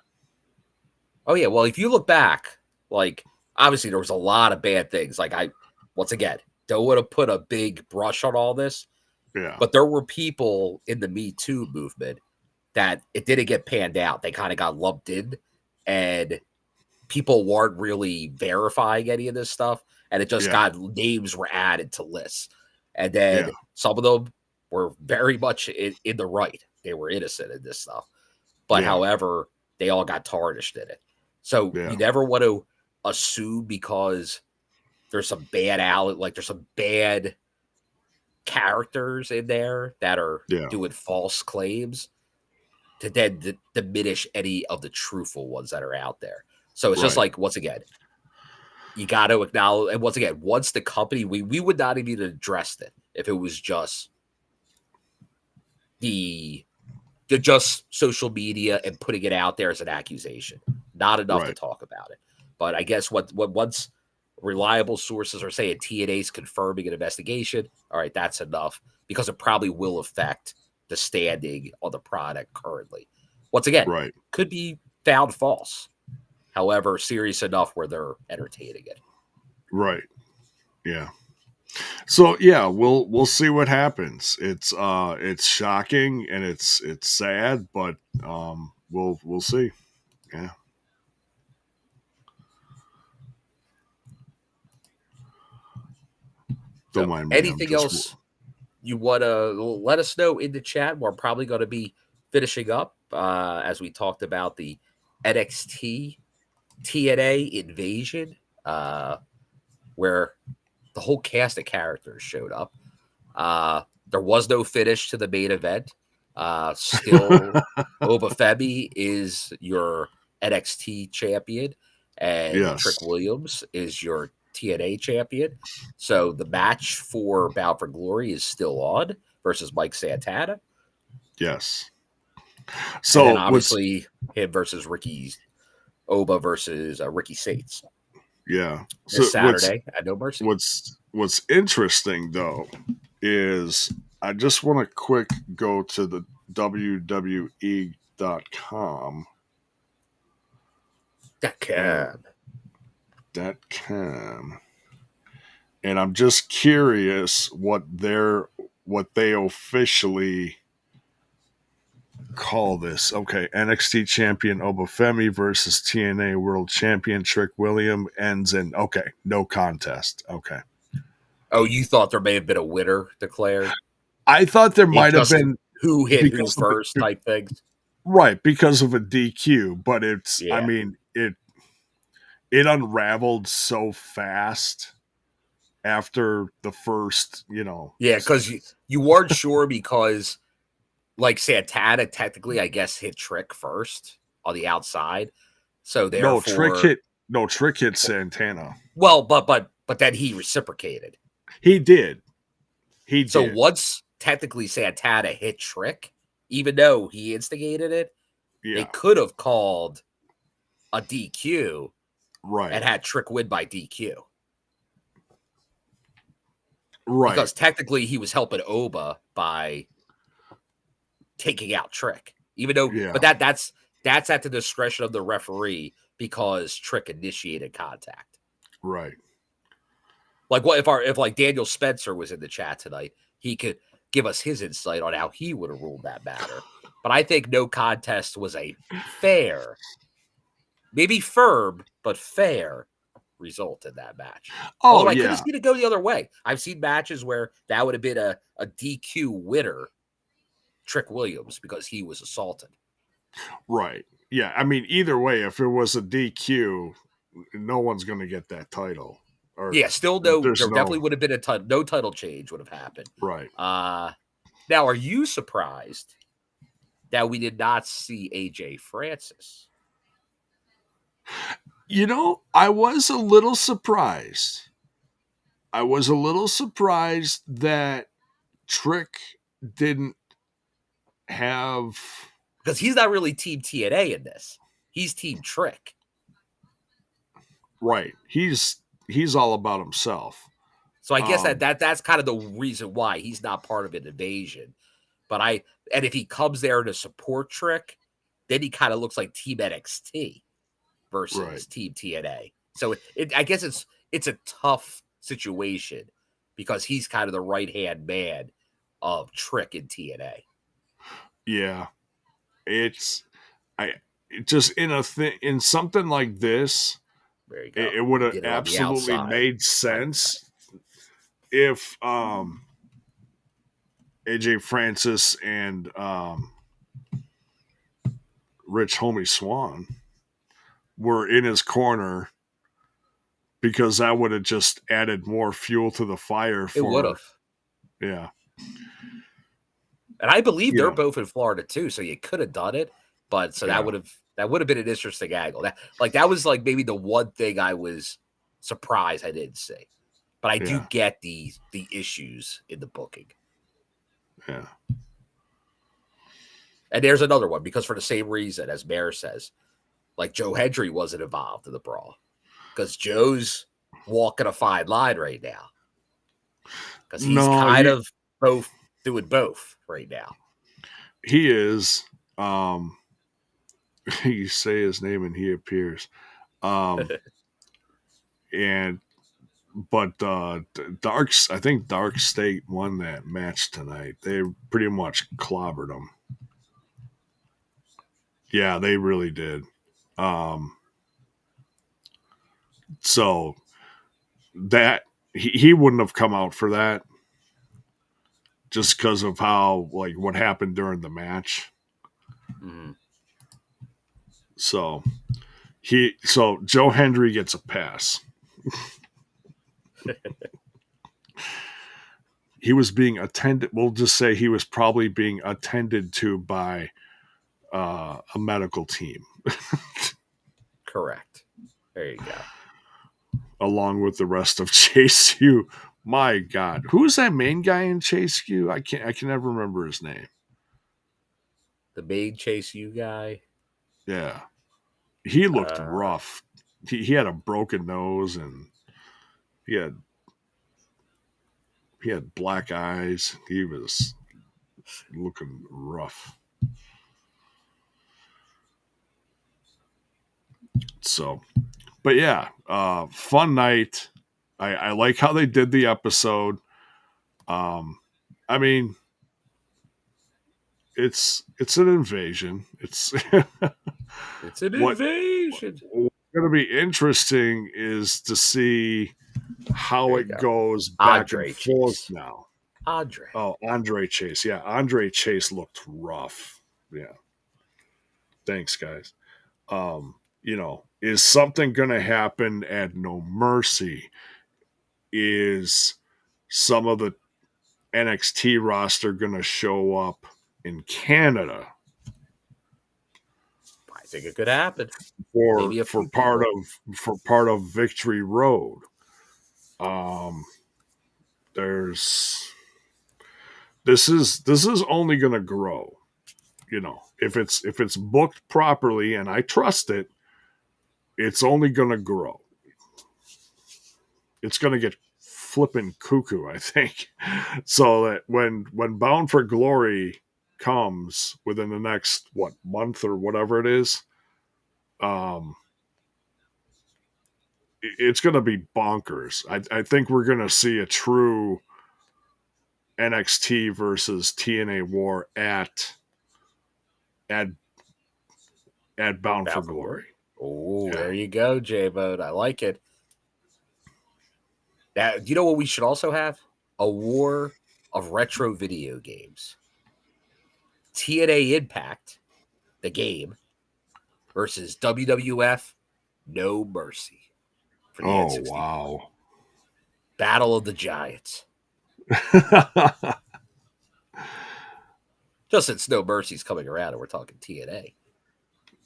Oh yeah, well, if you look back, like obviously there was a lot of bad things. Like I, once again, don't want to put a big brush on all this, Yeah, but there were people in the Me Too movement that it didn't get panned out. They kind of got lumped in, and people weren't really verifying any of this stuff, and it just yeah, got names were added to lists, and yeah, then some of them were very much in the right. They were innocent in this stuff, but yeah, however, they all got tarnished in it. So yeah, you never want to assume because there's some bad like there's some bad characters in there that are yeah. doing false claims to then diminish any of the truthful ones that are out there. So it's just Right, like, once again, you got to acknowledge. And once again, once the company, we would not even addressed it if it was just the just social media and putting it out there as an accusation. Not enough to right, talk about it. But I guess what once reliable sources are saying TNA's confirming an investigation, all right, that's enough because it probably will affect the standing on the product currently. Once again, right, could be found false. However, serious enough where they're entertaining it. right. Yeah. So yeah, we'll see what happens. It's shocking and it's sad, but we'll see. Yeah. Don't So, mind me. I'm anything just else you want to let us know in the chat? We're probably going to be finishing up as we talked about the NXT TNA invasion, where the whole cast of characters showed up. There was no finish to the main event. Still, Obafemi is your NXT champion, and Trick yes. Williams is your TNA champion. So the match for Bound for Glory is still on versus Mike Santana, Yes. and then So obviously him versus Ricky Oba versus Ricky Sates yeah. this So Saturday at No Mercy. what's interesting though is I just want to quick go to the WWE.com That and can. that can and I'm just curious what they officially call this. Okay, NXT champion Obafemi versus TNA World Champion Trick William ends in okay, no contest. Okay. Oh, you thought there may have been a winner declared? I thought there It might have just been who hit who because of first it, type things. right, because of a DQ, but I Yeah. mean, it unraveled so fast after the first, Yeah, because you weren't sure because like Santana technically, I guess, hit Trick first on the outside. So no, therefore, Trick hit Santana. well, but then he reciprocated. He did. He So did. once technically Santana hit Trick, even though he instigated it, they Yeah. could have called a DQ Right. and had Trick win by DQ. Right. Because technically he was helping Oba by taking out Trick. Even though Yeah. but that's at the discretion of the referee because Trick initiated contact. Right. Like what if like Daniel Spencer was in the chat tonight, he could give us his insight on how he would have ruled that matter. But I think no contest was a fair, maybe firm, but fair result in that match. Oh Although I could have yeah. seen it go the other way. I've seen matches where that would have been a DQ winner, Trick Williams, because he was assaulted. Right. Yeah. I mean, either way, if it was a DQ, no one's going to get that title. Or Yeah, still no. there's There no definitely would have been no title change would have happened. right. Now, are you surprised that we did not see AJ Francis? I was a little surprised. I was a little surprised that Trick didn't have Because he's not really Team TNA in this. He's Team Trick. right. He's all about himself. So I guess that's kind of the reason why he's not part of an invasion. And if he comes there to support Trick, then he kind of looks like Team NXT versus Team TNA. So I guess it's a tough situation because he's kind of the right hand man of Trick in TNA. Yeah, just in something like this, There you go. it would have Get it on the absolutely outside. made sense if AJ Francis and Rich Homie Swan were in his corner, because that would have just added more fuel to the fire It would for have. yeah. And I believe they're both in Florida too, so you could have done it. But so that would have been an interesting angle. That was like maybe the one thing I was surprised I didn't see. But I do get the issues in the booking. Yeah. And there's another one, because for the same reason as Mayor says, like Joe Hendry wasn't involved in the brawl. Because Joe's walking a fine line right now. Because he's kind of both doing both right now. He is. You say his name and he appears. But I think Dark State won that match tonight. They pretty much clobbered him. Yeah, they really did. So that he wouldn't have come out for that, just because of how, like, what happened during the match. Mm-hmm. So Joe Hendry gets a pass. He was being attended. We'll just say he was probably being attended to by a medical team. Correct. There you go. Along with the rest of Chase U. My God, who's that main guy in Chase U? I can never remember his name. The main Chase U guy. Yeah, he looked rough. He had a broken nose and he had black eyes. He was looking rough. So, but yeah, fun night. I like how they did the episode. I mean, it's an invasion. It's it's an invasion. What's going to be interesting is to see how it goes back and forth now. Andre Chase. Yeah, Andre Chase looked rough. Yeah. Thanks, guys. Is something going to happen at No Mercy? Is some of the NXT roster going to show up in Canada? I think it could happen. For part of Victory Road. This is only going to grow. If it's booked properly, and I trust it, it's only going to grow. It's going to get flipping cuckoo, I think. So that when Bound for Glory comes within the next month or whatever it is, it's going to be bonkers. I think we're going to see a true NXT versus TNA war at Bound for Glory. Oh, yeah. There you go, J-Bone. I like it. Now, do you know what we should also have? A war of retro video games. TNA Impact, the game, versus WWF No Mercy. For the N64. Wow. Battle of the Giants. Just since No Mercy's coming around and we're talking TNA.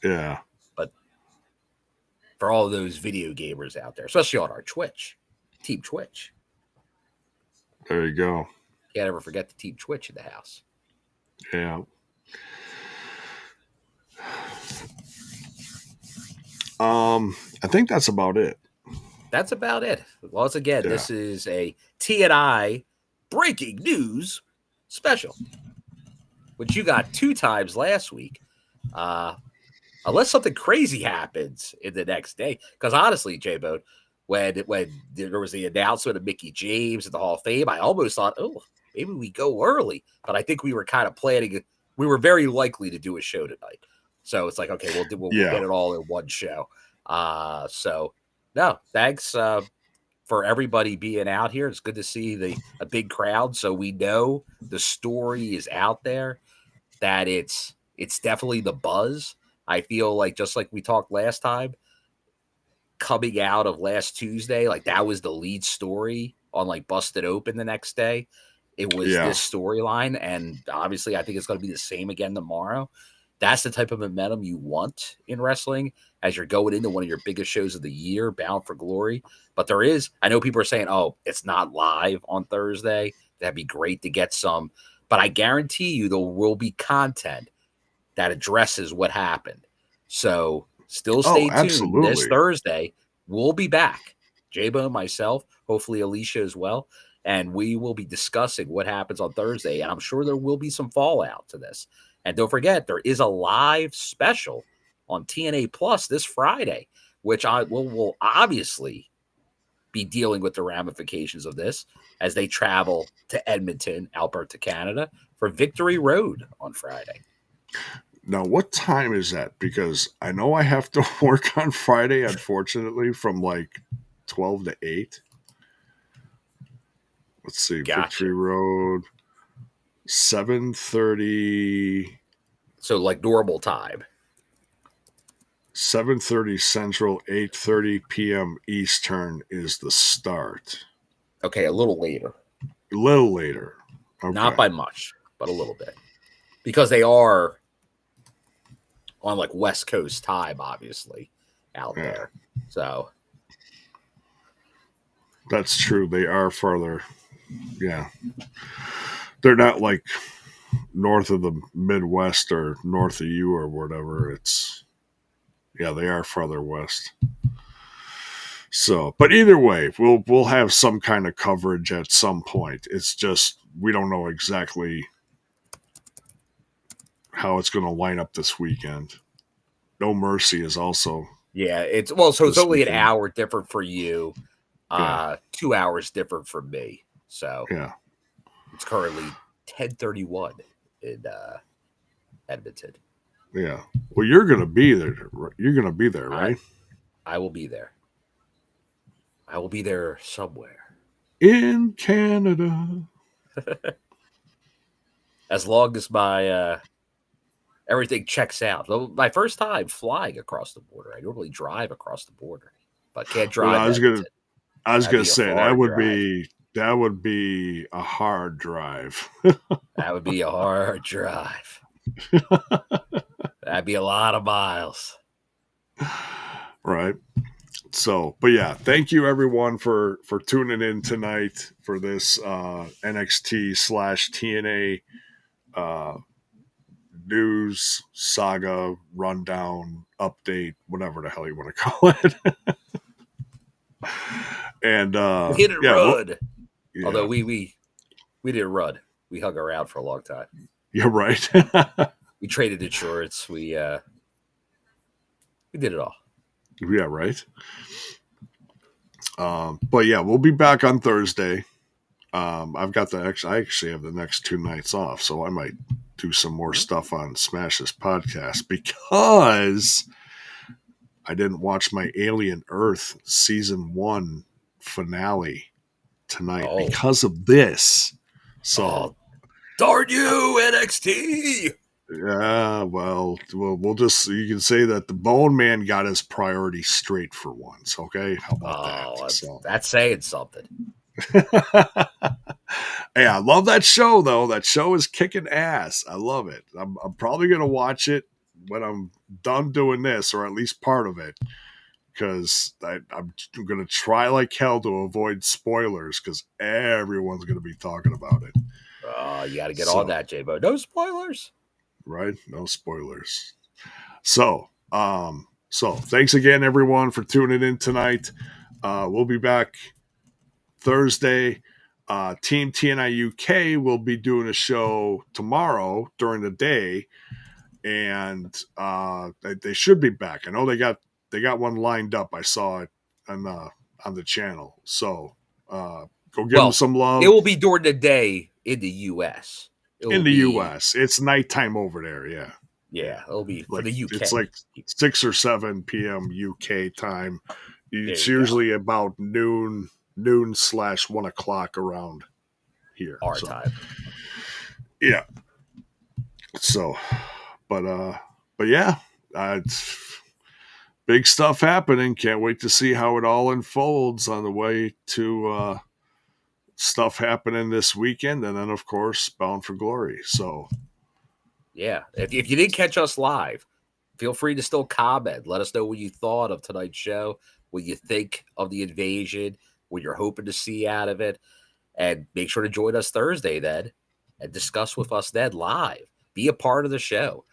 Yeah. But for all those video gamers out there, especially on our Twitch, Team Twitch. There you go. Can't ever forget the Team Twitch in the house. Yeah. I think that's about it. That's about it. Once again, This is a TNI breaking news special, which you got 2 times last week. Unless something crazy happens in the next day. Because honestly, J-Bone, when there was the announcement of Mickie James at the Hall of Fame, I almost thought, oh, maybe we go early. But I think we were kind of planning. We were very likely to do a show tonight. So it's like, okay, we'll get it all in one show. So, no, thanks for everybody being out here. It's good to see a big crowd. So we know the story is out there, that it's definitely the buzz. I feel like, just like we talked last time, coming out of last Tuesday, like that was the lead story on like Busted Open the next day. It was this storyline. And obviously I think it's going to be the same again tomorrow. That's the type of momentum you want in wrestling as you're going into one of your biggest shows of the year, Bound for Glory. But I know people are saying, oh, it's not live on Thursday. That'd be great to get some. But I guarantee you there will be content that addresses what happened. So still stay tuned. Absolutely. This Thursday, we'll be back. J-Bone, myself, hopefully Alicia as well. And we will be discussing what happens on Thursday. And I'm sure there will be some fallout to this. And don't forget, there is a live special on TNA Plus this Friday, which I will obviously be dealing with the ramifications of this as they travel to Edmonton, Alberta, Canada for Victory Road on Friday. Now, what time is that? Because I know I have to work on Friday, unfortunately, from like 12 to 8. Let's see. Gotcha. Victory Road, 7:30. So like normal time. 7:30 Central, 8:30 p.m. Eastern is the start. Okay, a little later. A little later. Okay. Not by much, but a little bit. Because they are on like West Coast time, obviously, out there. So that's true. They are farther. Yeah. They're not like north of the Midwest or north of you or whatever. They are farther west. So, but either way, we'll have some kind of coverage at some point. It's just we don't know exactly how it's going to line up this weekend. No Mercy is also. Yeah, it's only an hour different for you. 2 hours different from me. So it's currently 10:31 in Edmonton. Yeah. Well, you're going to be there. You're going to be there, right? I will be there. I will be there somewhere. In Canada. As long as my everything checks out. So my first time flying across the border. I normally drive across the border, but can't drive. Well, I was gonna say that would be a hard drive. That would be a hard drive. That'd be a lot of miles. Right. So, but yeah, thank you everyone for tuning in tonight for this NXT/TNA news saga rundown update, whatever the hell you want to call it. And hit it rud. Although we didn't run. We hung around for a long time. You're right. We traded insurance. We did it all. Yeah, right. But yeah, we'll be back on Thursday. I actually have the next 2 nights off, so I might do some more stuff on Smash's podcast because I didn't watch my Alien Earth season 1 finale tonight because of this. So, darn you, NXT! Yeah, well, we'll just, you can say that the Bone Man got his priorities straight for once, okay? How about that? That's saying something. Hey, I love that show though. That show is kicking ass. I love it. I'm probably gonna watch it when I'm done doing this, or at least part of it, because I'm gonna try like hell to avoid spoilers because everyone's gonna be talking about it. You got to get on So, that, J-Bo. No spoilers. right? No spoilers. So thanks again, everyone, for tuning in tonight. We'll be back Thursday. Team TNI UK will be doing a show tomorrow during the day, and they should be back. I know they got one lined up. I saw it on the channel. So go give them Well, some it love. will be during the day in the U.S. It In will the be, U.S., it's nighttime over there. Yeah, yeah, it'll be for like the it's UK. like 6 or 7 p.m. UK time. There It's you go. usually about noon / 1 o'clock around here. Our So time. yeah. So, but yeah, it's big stuff happening. Can't wait to see how it all unfolds on the way to stuff happening this weekend, and then of course Bound for Glory. So Yeah. If you didn't catch us live, feel free to still comment. Let us know what you thought of tonight's show, what you think of the invasion, what you're hoping to see out of it. And make sure to join us Thursday then and discuss with us then live. Be a part of the show.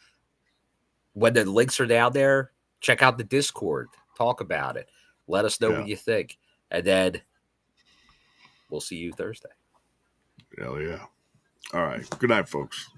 When the links are down there, check out the Discord. Talk about it. Let us know yeah, what you think. And then we'll see you Thursday. hell yeah. All right. Good night, folks.